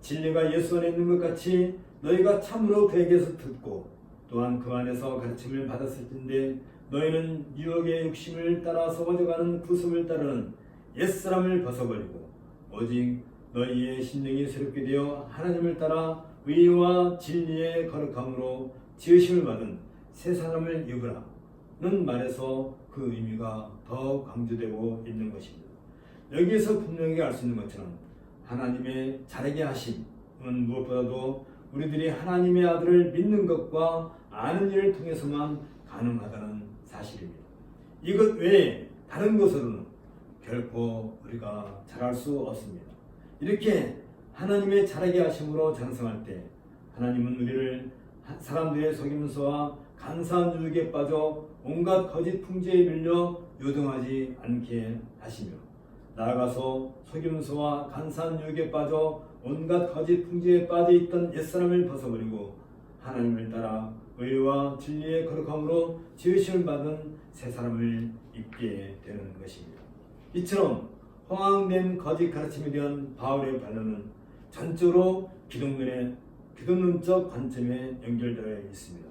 진리가 예수 안에 있는 것 같이 너희가 참으로 그에게서 듣고 또한 그 안에서 가르침을 받았을 텐데 너희는 유혹의 욕심을 따라 썩어져가는 구습을 따르는 옛사람을 벗어버리고 오직 너희의 심령이 새롭게 되어 하나님을 따라 의와 진리의 거룩함으로 지으심을 받은 새 사람을 입으라는 말에서 그 의미가 더 강조되고 있는 것입니다. 여기에서 분명히 알 수 있는 것처럼 하나님의 자라게 하심은 무엇보다도 우리들이 하나님의 아들을 믿는 것과 아는 일을 통해서만 가능하다는 사실입니다. 이것 외에 다른 것으로는 결코 우리가 자랄 수 없습니다. 이렇게 하나님의 자라게 하심으로 장성할 때 하나님은 우리를 사람들의 속임수와 간사한 유혹에 빠져 온갖 거짓 풍조에 밀려 요동하지 않게 하시며 나아가서 속임수와 간사한 유혹에 빠져 온갖 거짓 풍조에 빠져 있던 옛사람을 벗어버리고 하나님을 따라 의와 진리의 거룩함으로 지으심을 받은 새 사람을 입게 되는 것입니다. 이처럼 허황된 거짓 가르침에 대한 바울의 반론은 전적으로 기독론적 관점에 연결되어 있습니다.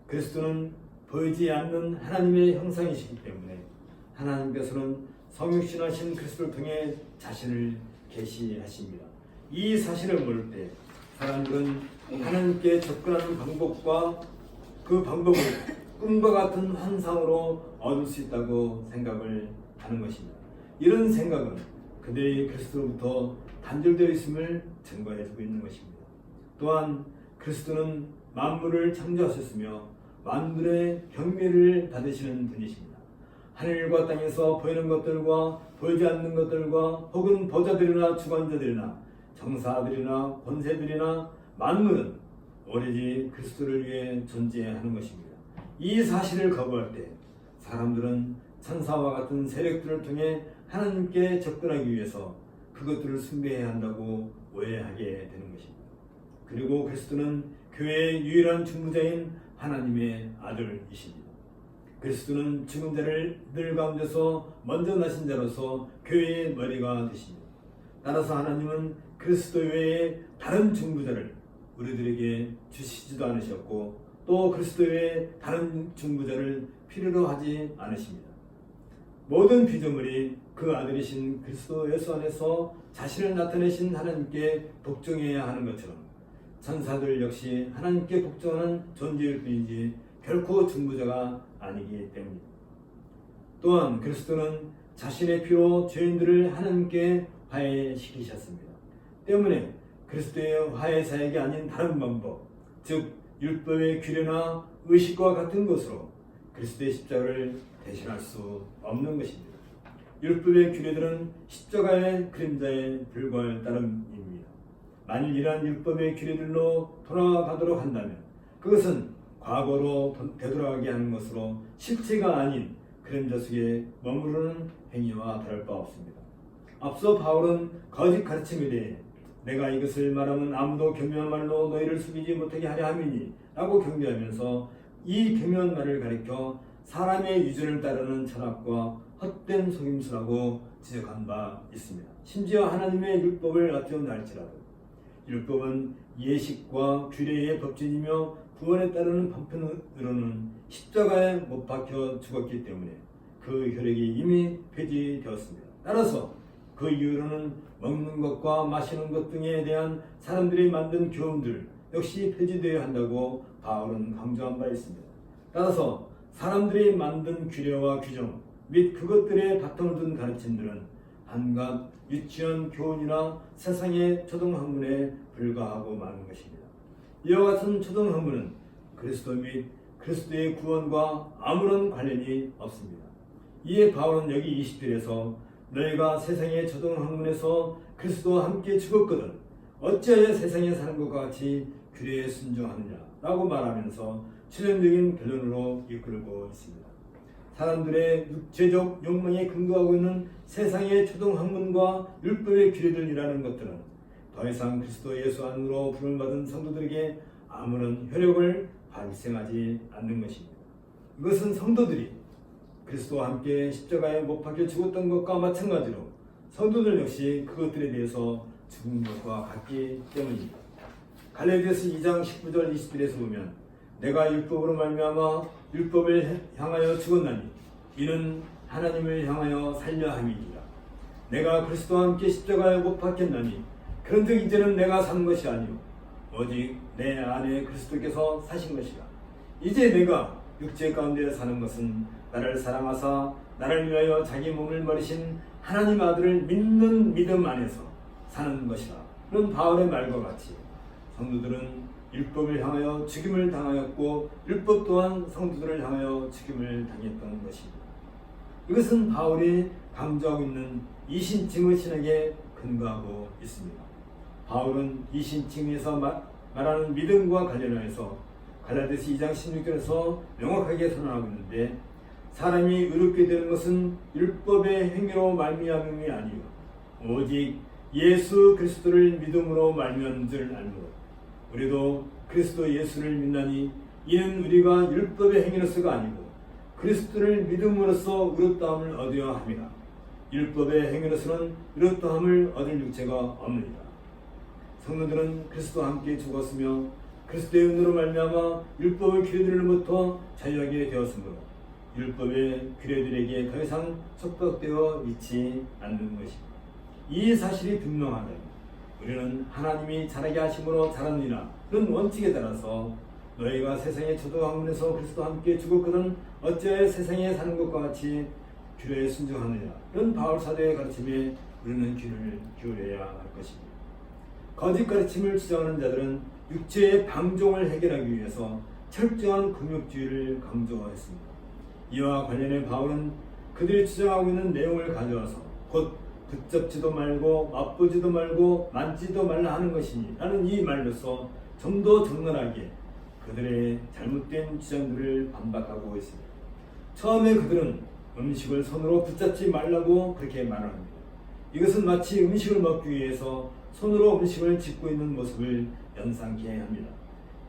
그리스도는 보이지 않는 하나님의 형상이시기 때문에 하나님께서는 성육신하신 그리스도를 통해 자신을 계시하십니다. 이 사실을 모를 때 사람들은 하나님께 접근하는 방법과 그 방법을 꿈과 같은 환상으로 얻을 수 있다고 생각을 하는 것입니다. 이런 생각은 그들이 그리스도로부터 단절되어 있음을 증거해주고 있는 것입니다. 또한 그리스도는 만물을 창조하셨으며 만물의 경배를 받으시는 분이십니다. 하늘과 땅에서 보이는 것들과 보이지 않는 것들과 혹은 보좌들이나 주관자들이나 정사들이나 권세들이나 만물은 오로지 그리스도를 위해 존재하는 것입니다. 이 사실을 거부할 때 사람들은 천사와 같은 세력들을 통해 하나님께 접근하기 위해서 그것들을 숭배해야 한다고 오해하게 되는 것입니다. 그리고 그리스도는 교회의 유일한 중보자인 하나님의 아들이십니다. 그리스도는 죽은 자들 가운데서 먼저 나신 자로서 교회의 머리가 되십니다. 따라서 하나님은 그리스도 외에 다른 중보자를 우리들에게 주시지도 않으셨고 또 그리스도 외에 다른 중보자를 필요로 하지 않으십니다. 모든 피조물이 그 아들이신 그리스도 예수 안에서 자신을 나타내신 하나님께 복종해야 하는 것처럼 천사들 역시 하나님께 복종하는 존재일 뿐이지 결코 중보자가 아니기 때문입니다. 또한 그리스도는 자신의 피로 죄인들을 하나님께 화해시키셨습니다. 때문에 그리스도의 화해 사역이 아닌 다른 방법, 즉 율법의 규례나 의식과 같은 것으로 그리스도의 십자가를 대신할 수 없는 것입니다. 율법의 규례들은 십자가의 그림자에 불과할 따름입니다. 만일 이러한 율법의 규례들로 돌아가도록 한다면 그것은 과거로 되돌아가게 하는 것으로 실체가 아닌 그림자 속에 머무르는 행위와 다를 바 없습니다. 앞서 바울은 거짓 가르침에 대해 내가 이것을 말하면 아무도 교묘한 말로 너희를 속이지 못하게 하려 함이니 라고 경배하면서 이 교묘한 말을 가리켜 사람의 유전을 따르는 철학과 헛된 속임수라고 지적한 바 있습니다. 심지어 하나님의 율법을 앞세운다 할지라도 율법은 예식과 규례의 법칙이며 구원에 따르는 방편으로는 십자가에 못 박혀 죽었기 때문에 그 혈액이 이미 폐지되었습니다. 따라서 그 이후로는 먹는 것과 마시는 것 등에 대한 사람들이 만든 교훈들 역시 폐지되어야 한다고 바울은 강조한 바 있습니다. 따라서 사람들이 만든 규례와 규정 및 그것들의 바탕을 둔 가르침들은 한갓 유치한 교훈이나 세상의 초등학문에 불과하고 마는 것입니다. 이와 같은 초등학문은 그리스도 및 그리스도의 구원과 아무런 관련이 없습니다. 이에 바울은 여기 20절에서 너희가 세상의 초등학문에서 그리스도와 함께 죽었거든 어찌하여 세상에 사는 것과 같이 규례에 순종하느냐 라고 말하면서 최종적인 결론으로 이끌고 있습니다. 사람들의 육체적 욕망에 근거하고 있는 세상의 초등학문과 율법의 규례들이라는 것들은 더 이상 그리스도 예수 안으로 부름받은 성도들에게 아무런 효력을 발생하지 않는 것입니다. 이것은 성도들이 그리스도와 함께 십자가에 못 박혀 죽었던 것과 마찬가지로 성도들 역시 그것들에 대해서 죽은 것과 같기 때문입니다. 갈라디아서 2장 19절 20절에서 보면 내가 율법으로 말미암아 율법을 향하여 죽었나니 이는 하나님을 향하여 살려 함이니라. 내가 그리스도와 함께 십자가에 못 박혔나니 그런즉 이제는 내가 사는 것이 아니요 오직 내 안에 그리스도께서 사신 것이라. 이제 내가 육체 가운데 사는 것은 나를 사랑하사 나를 위하여 자기 몸을 버리신 하나님 아들을 믿는 믿음 안에서 사는 것이라. 그런 바울의 말과 같이 성도들은 율법을 향하여 죽임을 당하였고 율법 또한 성도들을 향하여 죽임을 당했던 것입니다. 이것은 바울이 강조하고 있는 이신칭의 신학에 근거하고 있습니다. 바울은 이신칭에서 말하는 믿음과 관련하여서 갈라디아서 2장 16절에서 명확하게 선언하고 있는데 사람이 의롭게 되는 것은 율법의 행위로 말미암음이 아니요 오직 예수 그리스도를 믿음으로 말미암은 줄 알므로 우리도 그리스도 예수를 믿나니 이는 우리가 율법의 행위로서가 아니고 그리스도를 믿음으로써 의롭다함을 얻어야 함이라. 율법의 행위로서는 의롭다함을 얻을 육체가 없느니라. 성도들은 그리스도와 함께 죽었으며 그리스도의 은혜로 말미암아 율법의 규례들로부터 자유하게 되었으므로 율법의 규례들에게 더 이상 속박되어 있지 않는 것입니다. 이 사실이 분명하다면 우리는 하나님이 자라게 하심으로 자라느니라는 원칙에 따라서 너희가 세상의 초도 학문에서 그리스도와 함께 죽었거든 어찌하여 세상에 사는 것과 같이 규례에 순종하느냐. 이런 바울 사도의 가르침에 우리는 귀를 기울여야 할 것입니다. 거짓 가르침을 주장하는 자들은 육체의 방종을 해결하기 위해서 철저한 금욕주의를 강조했습니다. 이와 관련해 바울은 그들이 주장하고 있는 내용을 가져와서 곧 붙잡지도 말고 맛보지도 말고 만지도 말라 하는 것이니 라는 이 말로서 좀 더 적나라하게 그들의 잘못된 주장들을 반박하고 있습니다. 처음에 그들은 음식을 손으로 붙잡지 말라고 그렇게 말합니다. 이것은 마치 음식을 먹기 위해서 손으로 음식을 짚고 있는 모습을 연상케 합니다.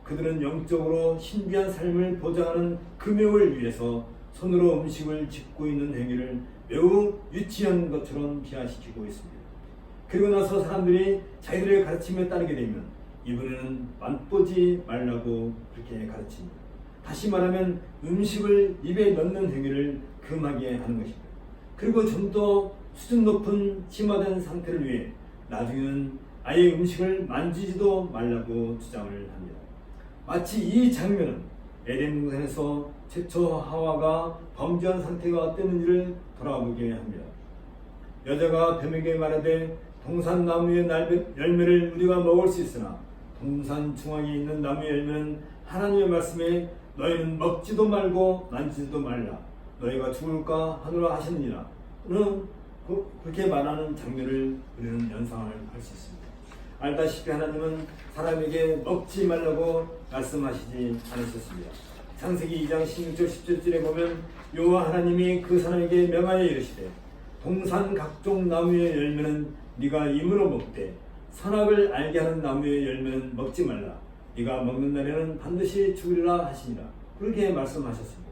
그들은 영적으로 신비한 삶을 보장하는 금욕을 위해서 손으로 음식을 짚고 있는 행위를 매우 유치한 것처럼 비하시키고 있습니다. 그리고 나서 사람들이 자기들의 가르침에 따르게 되면 이번에는 맛보지 말라고 그렇게 가르칩니다. 다시 말하면 음식을 입에 넣는 행위를 금하게 하는 것입니다. 그리고 좀 더 수준 높은 심화된 상태를 위해 나중에는 아예 음식을 만지지도 말라고 주장을 합니다. 마치 이 장면은 에덴 동산에서 최초 하와가 범죄한 상태가 어땠는지를 돌아보게 합니다. 여자가 뱀에게 말하되 동산 나무의 열매를 우리가 먹을 수 있으나 동산 중앙에 있는 나무의 열매는 하나님의 말씀에 너희는 먹지도 말고 만지지도 말라 너희가 죽을까 하노라 하셨느니라 는 그렇게 말하는 장면을 우리는 연상할 수 있습니다. 알다시피 하나님은 사람에게 먹지 말라고 말씀하시지 않으셨습니다. 창세기 2장 16절 17절에 보면 여호와 하나님이 그 사람에게 명하여 이르시되 동산 각종 나무의 열매는 네가 임으로 먹되 선악을 알게 하는 나무의 열매는 먹지 말라 네가 먹는 날에는 반드시 죽으리라 하시니라. 그렇게 말씀하셨습니다.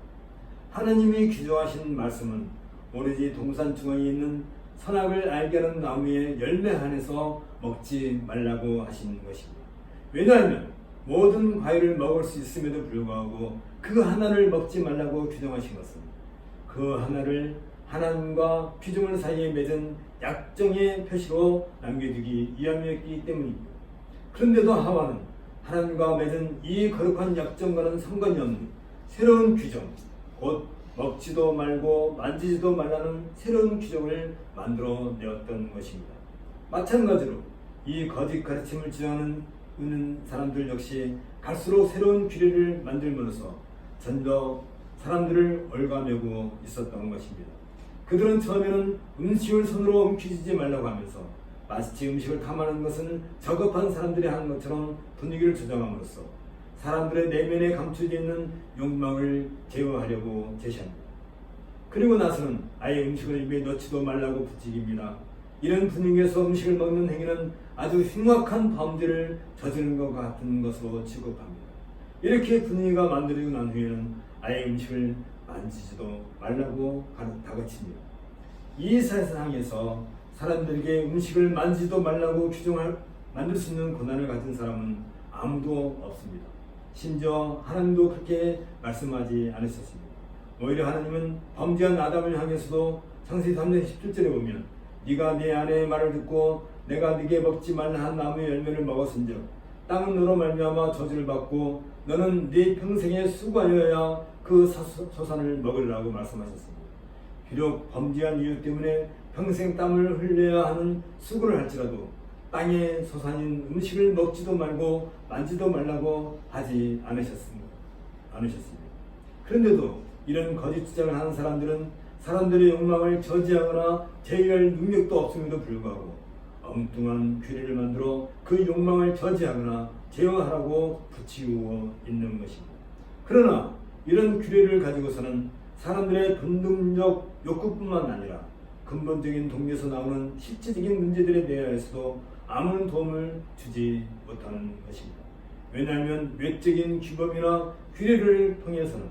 하나님이 규정하신 말씀은 오로지 동산 중앙에 있는 선악을 알게 하는 나무의 열매 안에서 먹지 말라고 하신 것입니다. 왜냐하면 모든 과일을 먹을 수 있음에도 불구하고 그 하나를 먹지 말라고 규정하신 것은 그 하나를 하나님과 피조물 사이에 맺은 약정의 표시로 남겨두기 위함이었기 때문입니다. 그런데도 하와는 하나님과 맺은 이 거룩한 약정과는 상관이 없는 새로운 규정, 곧 먹지도 말고 만지지도 말라는 새로운 규정을 만들어 내었던 것입니다. 마찬가지로 이 거짓 가르침을 주장하는 사람들 역시 갈수록 새로운 규례를 만들면서 전혀 사람들을 얽어매고 있었던 것입니다. 그들은 처음에는 음식을 손으로 움켜쥐지 말라고 하면서 마치 음식을 탐하는 것은 저급한 사람들이 하는 것처럼 분위기를 조장함으로써 사람들의 내면에 감춰져 있는 욕망을 제어하려고 제시합니다. 그리고 나서는 아예 음식을 입에 넣지도 말라고 부추깁니다. 이런 분위기에서 음식을 먹는 행위는 아주 흉악한 범죄를 저지른 것 같은 것으로 취급합니다. 이렇게 분위기가 만들어지고 난 후에는 아예 음식을 만지지도 말라고 다그칩니다. 이 세상에서 사람들에게 음식을 만지지도 말라고 만들 수 있는 권한을 가진 사람은 아무도 없습니다. 심지어 하나님도 그렇게 말씀하지 않으셨습니다. 오히려 하나님은 범죄한 아담을 향해서도 창세기 3장 17절에 보면 네가 네 아내의 말을 듣고 내가 네게 먹지 말라 한 나무의 열매를 먹었은즉 땅은 너로 말미암아 저주를 받고 너는 네 평생에 수고하여야 그 소산을 먹으리라고 말씀하셨습니다. 비록 범죄한 이유 때문에 평생 땀을 흘려야 하는 수고를 할지라도 땅의 소산인 음식을 먹지도 말고 만지도 말라고 하지 않으셨습니다. 그런데도 이런 거짓 주장을 하는 사람들은 사람들의 욕망을 저지하거나 제어할 능력도 없음에도 불구하고 엉뚱한 규례를 만들어 그 욕망을 저지하거나 제어하라고 붙이고 있는 것입니다. 그러나 이런 규례를 가지고서는 사람들의 본능적 욕구뿐만 아니라 근본적인 동기에서 나오는 실질적인 문제들에 대해서도 아무런 도움을 주지 못하는 것입니다. 왜냐하면 외적인 규범이나 규례를 통해서는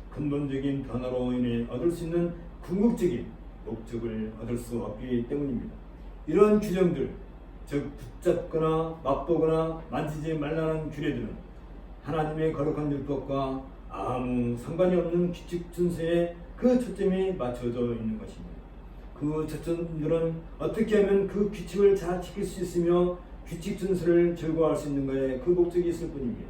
근본적인 변화로 인해 얻을 수 있는 궁극적인 목적을 얻을 수 없기 때문입니다. 이러한 규정들, 즉 붙잡거나 맛보거나 만지지 말라는 규례들은 하나님의 거룩한 율법과 아무 상관이 없는 규칙 준수에 그 초점이 맞춰져 있는 것입니다. 그 초점들은 어떻게 하면 그 규칙을 잘 지킬 수 있으며 규칙 준수를 즐거워할 수 있는가에 그 목적이 있을 뿐입니다.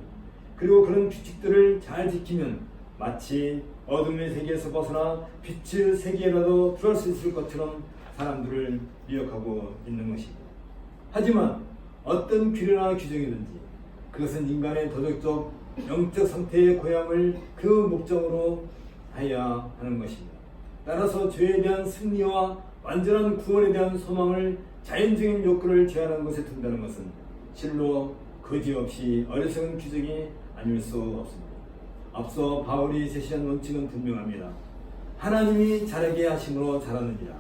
그리고 그런 규칙들을 잘 지키면 마치 어둠의 세계에서 벗어나 빛의 세계라도 들어갈 수 있을 것처럼 사람들을 미혹하고 있는 것입니다. 하지만 어떤 규례나 규정이든지 그것은 인간의 도덕적, 영적 상태의 고향을 그 목적으로 해야 하는 것입니다. 따라서 죄에 대한 승리와 완전한 구원에 대한 소망을 자연적인 욕구를 제한하는 것에 둔다는 것은 실로 거지없이 어리석은 규정이 아닐 수 없습니다. 앞서 바울이 제시한 원칙은 분명합니다. 하나님이 자라게 하심으로 자라느니라.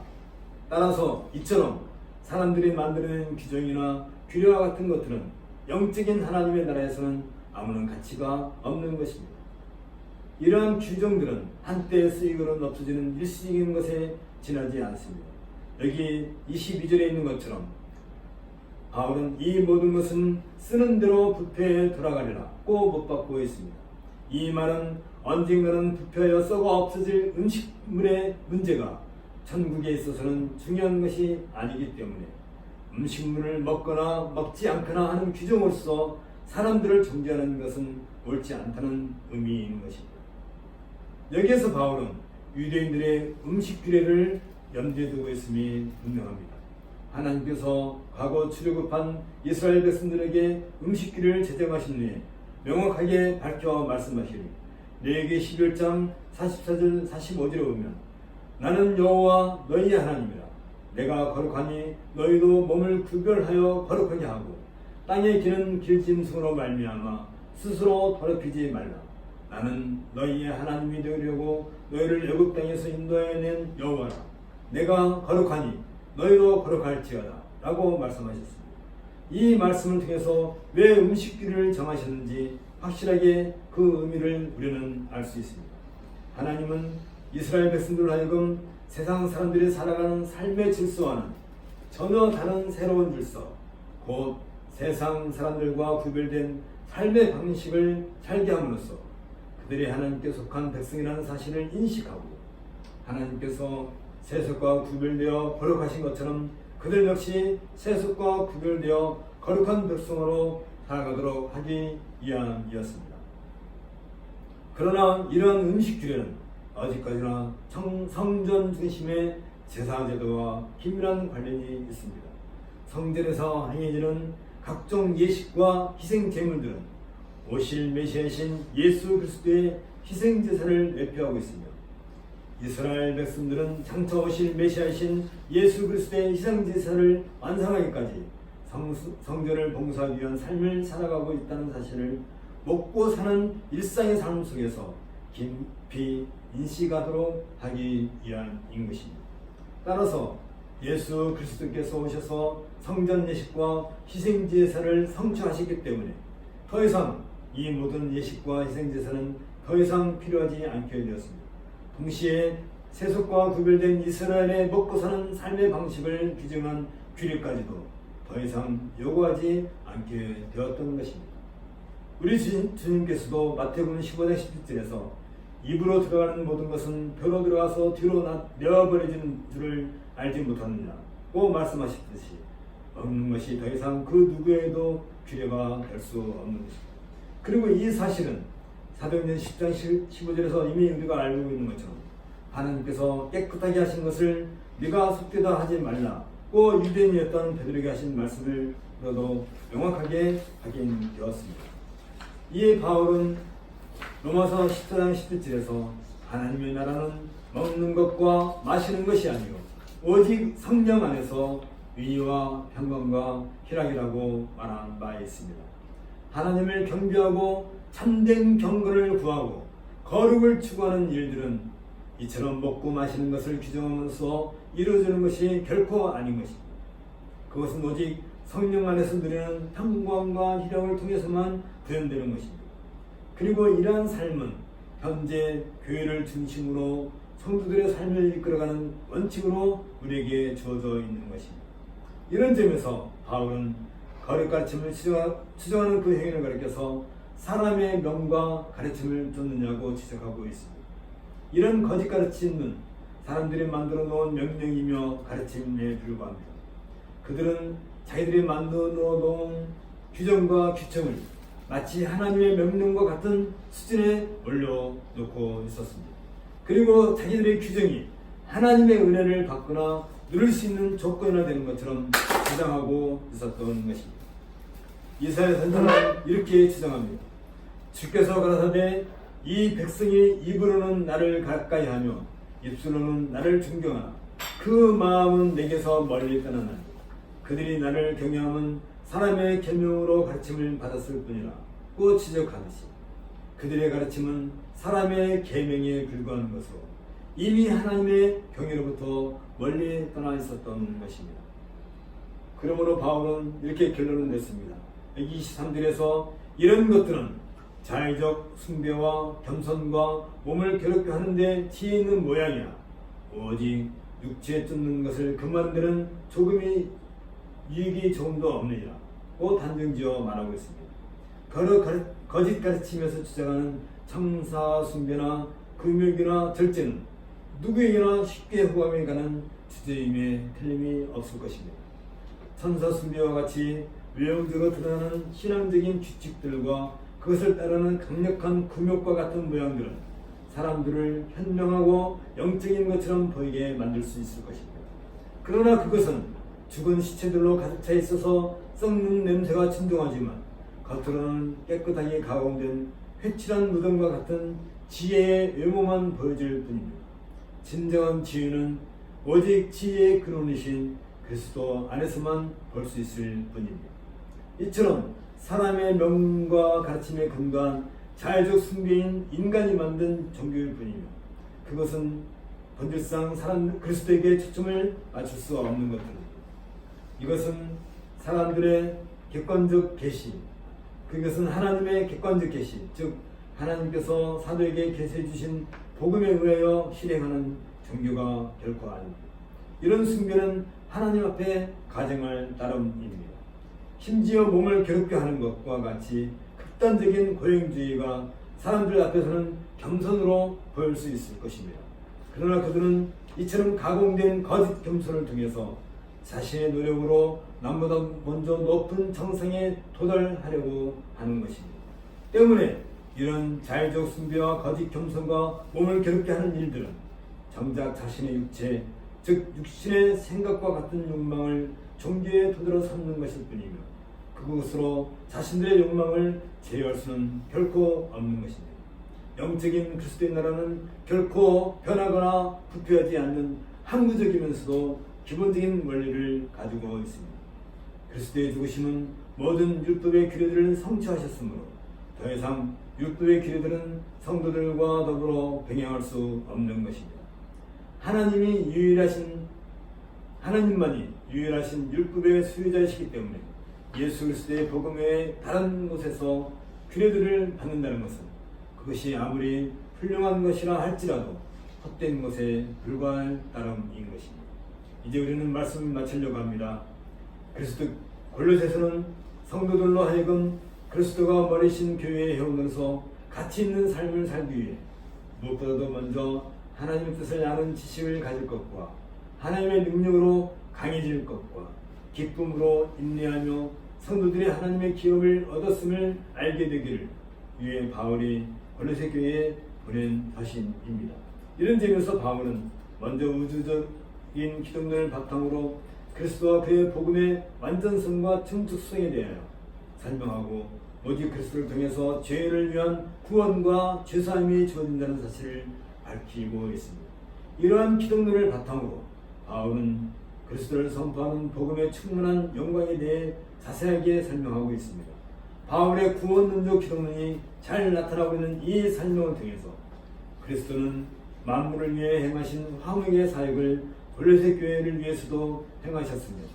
따라서 이처럼 사람들이 만들어낸 규정이나 규례와 같은 것들은 영적인 하나님의 나라에서는 아무런 가치가 없는 것입니다. 이러한 규정들은 한때의 수익으로는 없어지는 일시적인 것에 지나지 않습니다. 여기 22절에 있는 것처럼 바울은 이 모든 것은 쓰는 대로 부패에 돌아가리라 꼭 못 받고 있습니다. 이 말은 언젠가는 부패하여 썩어 없어질 음식물의 문제가 천국에 있어서는 중요한 것이 아니기 때문에 음식물을 먹거나 먹지 않거나 하는 규정으로서 사람들을 정죄하는 것은 옳지 않다는 의미인 것입니다. 여기에서 바울은 유대인들의 음식 규례를 염두에 두고 있음이 분명합니다. 하나님께서 과거 출애굽한 이스라엘 백성들에게 음식 규례를 제정하신 후에 명확하게 밝혀 말씀하시니 레위기 11장 44절 45절에 보면 나는 여호와 너희의 하나님이라. 내가 거룩하니 너희도 몸을 구별하여 거룩하게 하고 땅에 기는 길짐승으로 말미암아 스스로 더럽히지 말라. 나는 너희의 하나님이 되려고 너희를 애굽 땅에서 인도해낸 여호와라. 내가 거룩하니 너희도 거룩할지어다 라고 말씀하셨습니다. 이 말씀을 통해서 왜 음식규를 정하셨는지 확실하게 그 의미를 우리는 알 수 있습니다. 하나님은 이스라엘 백성들로 하여금 세상 사람들이 살아가는 삶의 질서와는 전혀 다른 새로운 질서, 곧 세상 사람들과 구별된 삶의 방식을 살게 함으로써 그들이 하나님께 속한 백성이라는 사실을 인식하고 하나님께서 세속과 구별되어 거룩하신 것처럼 그들 역시 세속과 구별되어 거룩한 백성으로 살아가도록 하기 위함이었습니다. 그러나 이러한 음식 규례는 아직까지나 성전 중심의 제사제도와 긴밀한 관련이 있습니다. 성전에서 행해지는 각종 예식과 희생 제물들은 오실 메시아이신 예수 그리스도의 희생 제사를 내표하고 있으며 이스라엘 백성들은 장차 오실 메시아이신 예수 그리스도의 희생 제사를 완성하기까지 성전을 봉사하기 위한 삶을 살아가고 있다는 사실을 먹고 사는 일상의 삶 속에서 깊이 인식하도록 하기 위함인 것입니다. 따라서 예수 그리스도께서 오셔서 성전 예식과 희생 제사를 성취하셨기 때문에 더 이상 이 모든 예식과 희생 제사는 더 이상 필요하지 않게 되었습니다. 동시에 세속과 구별된 이스라엘의 먹고 사는 삶의 방식을 규정한 규례까지도 더 이상 요구하지 않게 되었던 것입니다. 우리 주님께서도 마태복음 15장 17절에서 입으로 들어가는 모든 것은 벼로 들어가서 뒤로 내어버려지는 줄을 알지 못하느냐고 말씀하셨듯이 먹는 것이 더 이상 그 누구에도 규례가 될 수 없는 것입니다. 그리고 이 사실은 사도행전 10장 15절에서 이미 우리가 알고 있는 것처럼 하나님께서 깨끗하게 하신 것을 네가 속되다 하지 말라고 유대인이었던 베드로에게 하신 말씀을로도 명확하게 확인되었습니다. 이에 바울은 로마서 14장 17절에서 하나님의 나라는 먹는 것과 마시는 것이 아니요 오직 성령 안에서 의와 평강과 희락이라고 말한 바 있습니다. 하나님을 경배하고 참된 경건을 구하고 거룩을 추구하는 일들은 이처럼 먹고 마시는 것을 규정하면서 이루어지는 것이 결코 아닌 것입니다. 그것은 오직 성령 안에서 누리는 평강과 희락을 통해서만 구현되는 것입니다. 그리고 이러한 삶은 현재 교회를 중심으로 성도들의 삶을 이끌어가는 원칙으로 우리에게 주어져 있는 것입니다. 이런 점에서 바울은 거룩 가르침을 추정하는 그 행위를 가리켜서 사람의 명과 가르침을 쫓느냐고 지적하고 있습니다. 이런 거짓 가르침은 사람들이 만들어 놓은 명령이며 가르침에 불과합니다. 그들은 자기들이 만들어 놓은 규정과 규칙을 마치 하나님의 명령과 같은 수준에 올려놓고 있었습니다. 그리고 자기들의 규정이 하나님의 은혜를 받거나 누릴 수 있는 조건이나 되는 것처럼 주장하고 있었던 것입니다. 이사야 선지자는 이렇게 주장합니다. 주께서 가라사대 이 백성이 입으로는 나를 가까이하며 입술로는 나를 존경하나 그 마음은 내게서 멀리 떠나나니 그들이 나를 경외함은 사람의 계명으로 가르침을 받았을 뿐이라 고 지적하듯이 그들의 가르침은 사람의 계명에 불과한 것으로 이미 하나님의 경외로부터 멀리 떠나 있었던 것입니다. 그러므로 바울은 이렇게 결론을 냈습니다. 23절에서 이런 것들은 자의적 숭배와 겸손과 몸을 괴롭게 하는데 지혜 있는 모양이야. 오직 육체에 쫓는 것을 금하는 데는 조금이 유익이 조금도 없느니라 고 단정지어 말하고 있습니다. 거짓 가르치면서 주장하는 청사 숭배나 금욕이나 절제는 누구에게나 쉽게 호감이 가는 주제임에 틀림이 없을 것입니다. 천사 숭배와 같이 외형적으로 드러나는 신앙적인 규칙들과 그것을 따르는 강력한 금욕과 같은 모양들은 사람들을 현명하고 영적인 것처럼 보이게 만들 수 있을 것입니다. 그러나 그것은 죽은 시체들로 가득 차 있어서 썩는 냄새가 진동하지만 겉으로는 깨끗하게 가공된 회칠한 무덤과 같은 지혜의 외모만 보여줄 뿐입니다. 진정한 지혜는 오직 지혜의 근원이신 그리스도 안에서만 볼 수 있을 뿐입니다. 이처럼 사람의 명과 가르침에 근거한 자의적 숭배인 인간이 만든 종교일 뿐이며 그것은 본질상 사람 그리스도에게 초점을 맞출 수 없는 것입니다. 이것은 사람들의 객관적 계시, 그것은 하나님의 객관적 계시, 즉 하나님께서 사도에게 계시해 주신 복음에 의하여 실행하는 종교가 결코 아닙니다. 이런 숭배는 하나님 앞에 가정할 따름입니다. 심지어 몸을 괴롭게 하는 것과 같이 극단적인 고행주의가 사람들 앞에서는 겸손으로 보일 수 있을 것입니다. 그러나 그들은 이처럼 가공된 거짓 겸손을 통해서 자신의 노력으로 남보다 먼저 높은 정상에 도달하려고 하는 것입니다. 때문에 이런 자의적 숭배와 거짓 겸손과 몸을 괴롭게 하는 일들은 정작 자신의 육체, 즉 육신의 생각과 같은 욕망을 종교에 도들어 삼는 것일 뿐이며 그것으로 자신들의 욕망을 제어할 수는 결코 없는 것입니다. 영적인 그리스도의 나라는 결코 변하거나 부패하지 않는 항구적이면서도 기본적인 원리를 가지고 있습니다. 그리스도의 죽으심은 모든 율법의 규례들을 성취하셨으므로 더 이상 율법의 규례들은 성도들과 더불어 병행할 수 없는 것입니다. 하나님만이 유일하신 율법의 수요자이시기 때문에 예수 그리스도의 복음 외에 다른 곳에서 규례들을 받는다는 것은 그것이 아무리 훌륭한 것이라 할지라도 헛된 것에 불과할 따름인 것입니다. 이제 우리는 말씀을 마치려고 합니다. 그리스도 골로새서는 성도들로 하여금 그리스도가 머리신 교회의 회원으로서 가치 있는 삶을 살기 위해 무엇보다도 먼저 하나님의 뜻을 아는 지식을 가질 것과 하나님의 능력으로 강해질 것과 기쁨으로 인내하며 성도들이 하나님의 기업을 얻었음을 알게 되기를 위해 바울이 골로새 교회에 보낸 서신입니다. 이런 점에서 바울은 먼저 우주적인 기독론을 바탕으로 그리스도와 그의 복음의 완전성과 청축성에 대하여 설명하고 오직 그리스도를 통해서 죄를 위한 구원과 죄사함이 주어진다는 사실을 밝히고 있습니다. 이러한 기독론을 바탕으로 바울은 그리스도를 선포하는 복음의 충만한 영광에 대해 자세하게 설명하고 있습니다. 바울의 구원론적 기독론이 잘 나타나고 있는 이 설명을 통해서 그리스도는 만물을 위해 행하신 화목의 사역을 골로새 교회를 위해서도 행하셨습니다.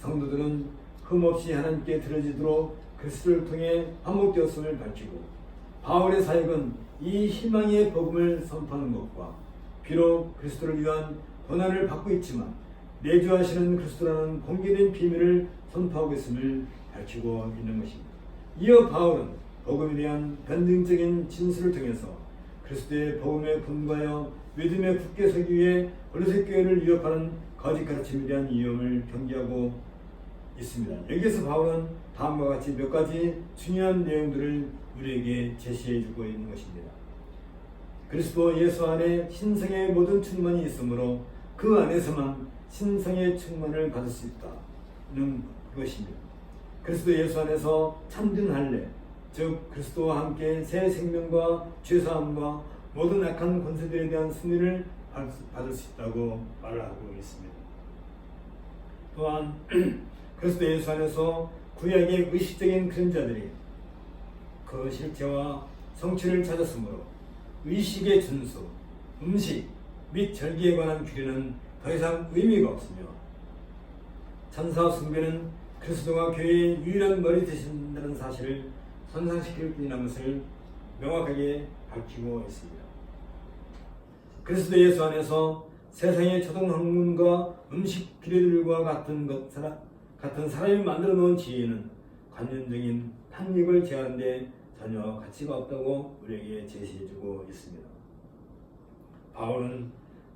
성도들은 흠없이 하나님께 드려지도록 그리스도를 통해 화목되었음을 밝히고 바울의 사역은 이 희망의 복음을 선포하는 것과 비록 그리스도를 위한 고난을 받고 있지만 내주하시는 그리스도라는 공개된 비밀을 선포하고 있음을 밝히고 있는 것입니다. 이어 바울은 복음에 대한 변증적인 진술을 통해서 그리스도의 복음에 분과하여 믿음에 굳게 서기 위해 골로새 교회를 위협하는 거짓 가르침에 대한 위험을 경계하고 있습니다. 여기에서 바울은 다음과 같이 몇 가지 중요한 내용들을 우리에게 제시해주고 있는 것입니다. 그리스도 예수 안에 신성의 모든 충만이 있으므로 그 안에서만 신성의 충만을 받을 수 있다는 것입니다. 그리스도 예수 안에서 참된 할례, 즉 그리스도와 함께 새 생명과 죄사함과 모든 악한 권세들에 대한 승리를 받을 수 있다고 말을 하고 있습니다. 또한 그리스도 예수 안에서 구약의 의식적인 그림자들이 그 실체와 성취를 찾았으므로 의식의 준수, 음식 및 절기에 관한 규례는 더 이상 의미가 없으며 천사 숭배는 그리스도가 교회의 유일한 머리 되신다는 사실을 선상시킬 뿐이라는 것을 명확하게 밝히고 있습니다. 그리스도 예수 안에서 세상의 초등 학문과 음식 규례들과 같은 사람이 만들어 놓은 지혜는 관념적인 탐닉을 제하는 데 전혀 가치가 없다고 우리에게 제시해주고 있습니다. 바울은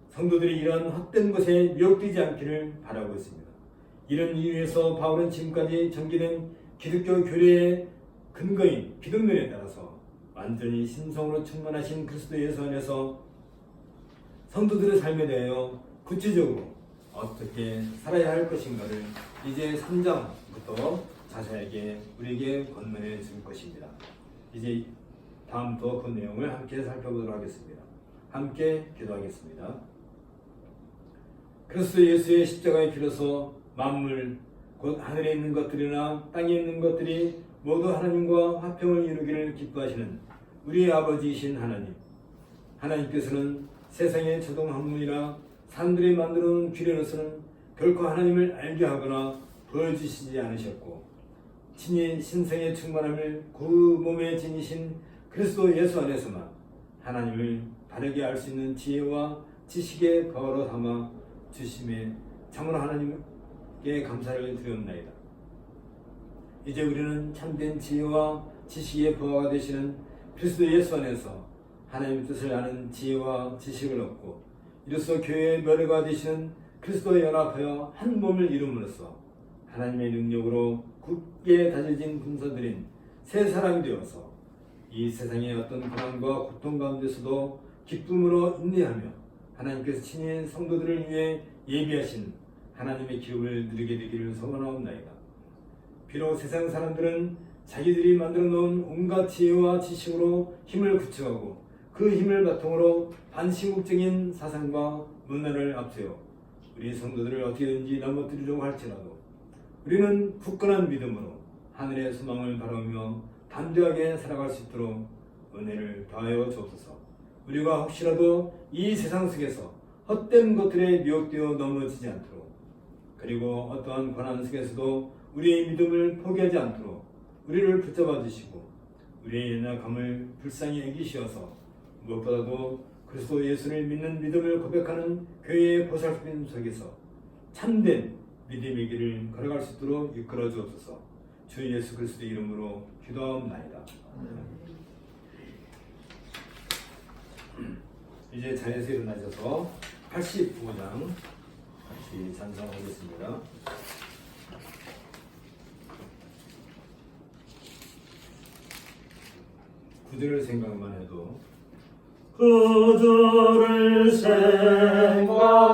성도들이 이러한 헛된 것에 미혹되지 않기를 바라고 있습니다. 이런 이유에서 바울은 지금까지 전개된 기독교 교리의 근거인 기독론에 따라서 완전히 신성으로 충만하신 그리스도 예수 안에서 성도들의 삶에 대하여 구체적으로 어떻게 살아야 할 것인가를 이제 3장부터 자세하게 우리에게 권면해 줄 것입니다. 이제 다음부터 그 내용을 함께 살펴보도록 하겠습니다. 함께 기도하겠습니다. 그리스도 예수의 십자가의 피로서 만물 곧 하늘에 있는 것들이나 땅에 있는 것들이 모두 하나님과 화평을 이루기를 기뻐하시는 우리 아버지이신 하나님, 하나님께서는 세상의 초등학문이나 사람들이 만들어 놓은 규례로서는 결코 하나님을 알게 하거나 보여주시지 않으셨고 친히 신성의 충만함을 그 몸에 지니신 그리스도 예수 안에서만 하나님을 바르게 알 수 있는 지혜와 지식의 거로 삼아 주심에 참으로 하나님께 감사를 드리옵나이다. 이제 우리는 참된 지혜와 지식의 부하가 되시는 그리스도 예수 안에서 하나님의 뜻을 아는 지혜와 지식을 얻고 이로써 교회의 머리가 되시는 그리스도에 연합하여 한 몸을 이룸으로써 하나님의 능력으로 굳게 다져진 군사들인 새 사람이 되어서 이 세상의 어떤 고난과 고통 가운데서도 기쁨으로 인내하며 하나님께서 친히 성도들을 위해 예비하신 하나님의 기업을 누리게 되기를 소원하옵나이다. 비록 세상 사람들은 자기들이 만들어 놓은 온갖 지혜와 지식으로 힘을 구축하고 그 힘을 바탕으로 반시국적인 사상과 문화를 앞세워 우리 성도들을 어떻게든지 넘어뜨리려고 할지라도 우리는 굳건한 믿음으로 하늘의 소망을 바라보며 담대하게 살아갈 수 있도록 은혜를 더하여 주옵소서. 우리가 혹시라도 이 세상 속에서 헛된 것들에 미혹되어 넘어지지 않도록 그리고 어떠한 고난 속에서도 우리의 믿음을 포기하지 않도록 우리를 붙잡아 주시고 우리의 연약함을 불쌍히 여기시어서 무엇보다도 그리스도 예수를 믿는 믿음을 고백하는 교회의 보살핌 속에서 참된 믿음의 길을 걸어갈 수 있도록 이끌어 주옵소서. 주 예수 그리스도의 이름으로 기도하옵나이다. 이제 자리에서 일어나셔서 85장 같이 찬송하겠습니다. 구절을 생각만 해도 그들을 생각만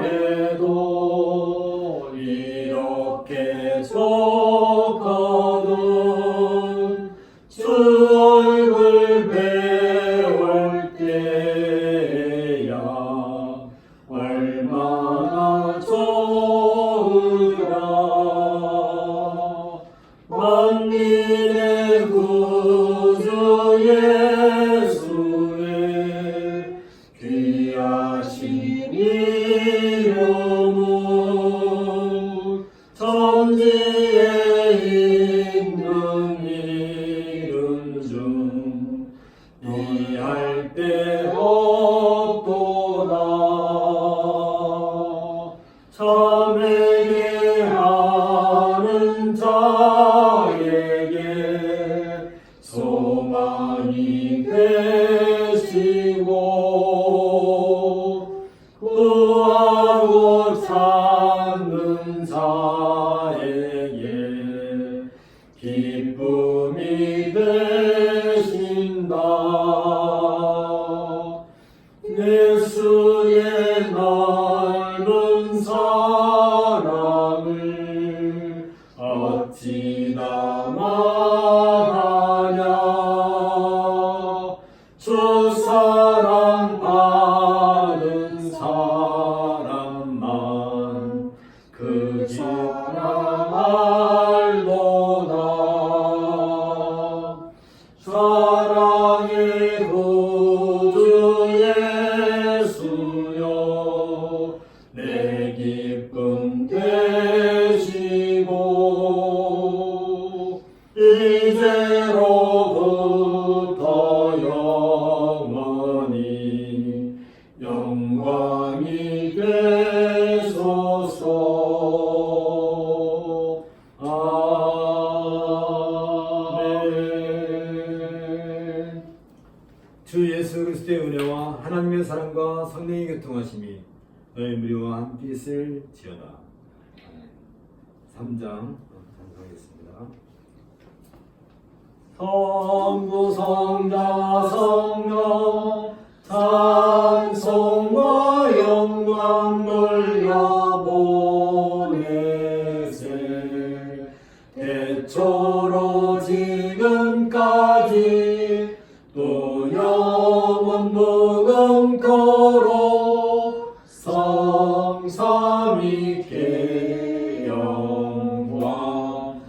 해도 이렇게 좋거든 주 얼굴 배울 때야 얼마나 좋으랴 만민의 구주 예수의 귀하신 이름은 천지에 있는 이름 중 이할 데 없도다. 참회게 하는 자에게 소망이 되 예수의 넓은 사랑을 어찌나 말하냐. 주 사랑 받은 사람만 그 사랑 알도다. 사랑의 구주 예수여 내 기쁨 되시고 이제로부터 영원히 영광이 되소서. 아멘. 주 예수 그리스도의 은혜와 하나님의 사랑과 성령의 교통하심이 너희 무리와 함께 있을지어다. 3장 찬송하겠습니다. 성부 성자 성령 찬송과 영광 돌려보내세. 대초로 지금까지 또 영원 무궁토록 성삼위께 영광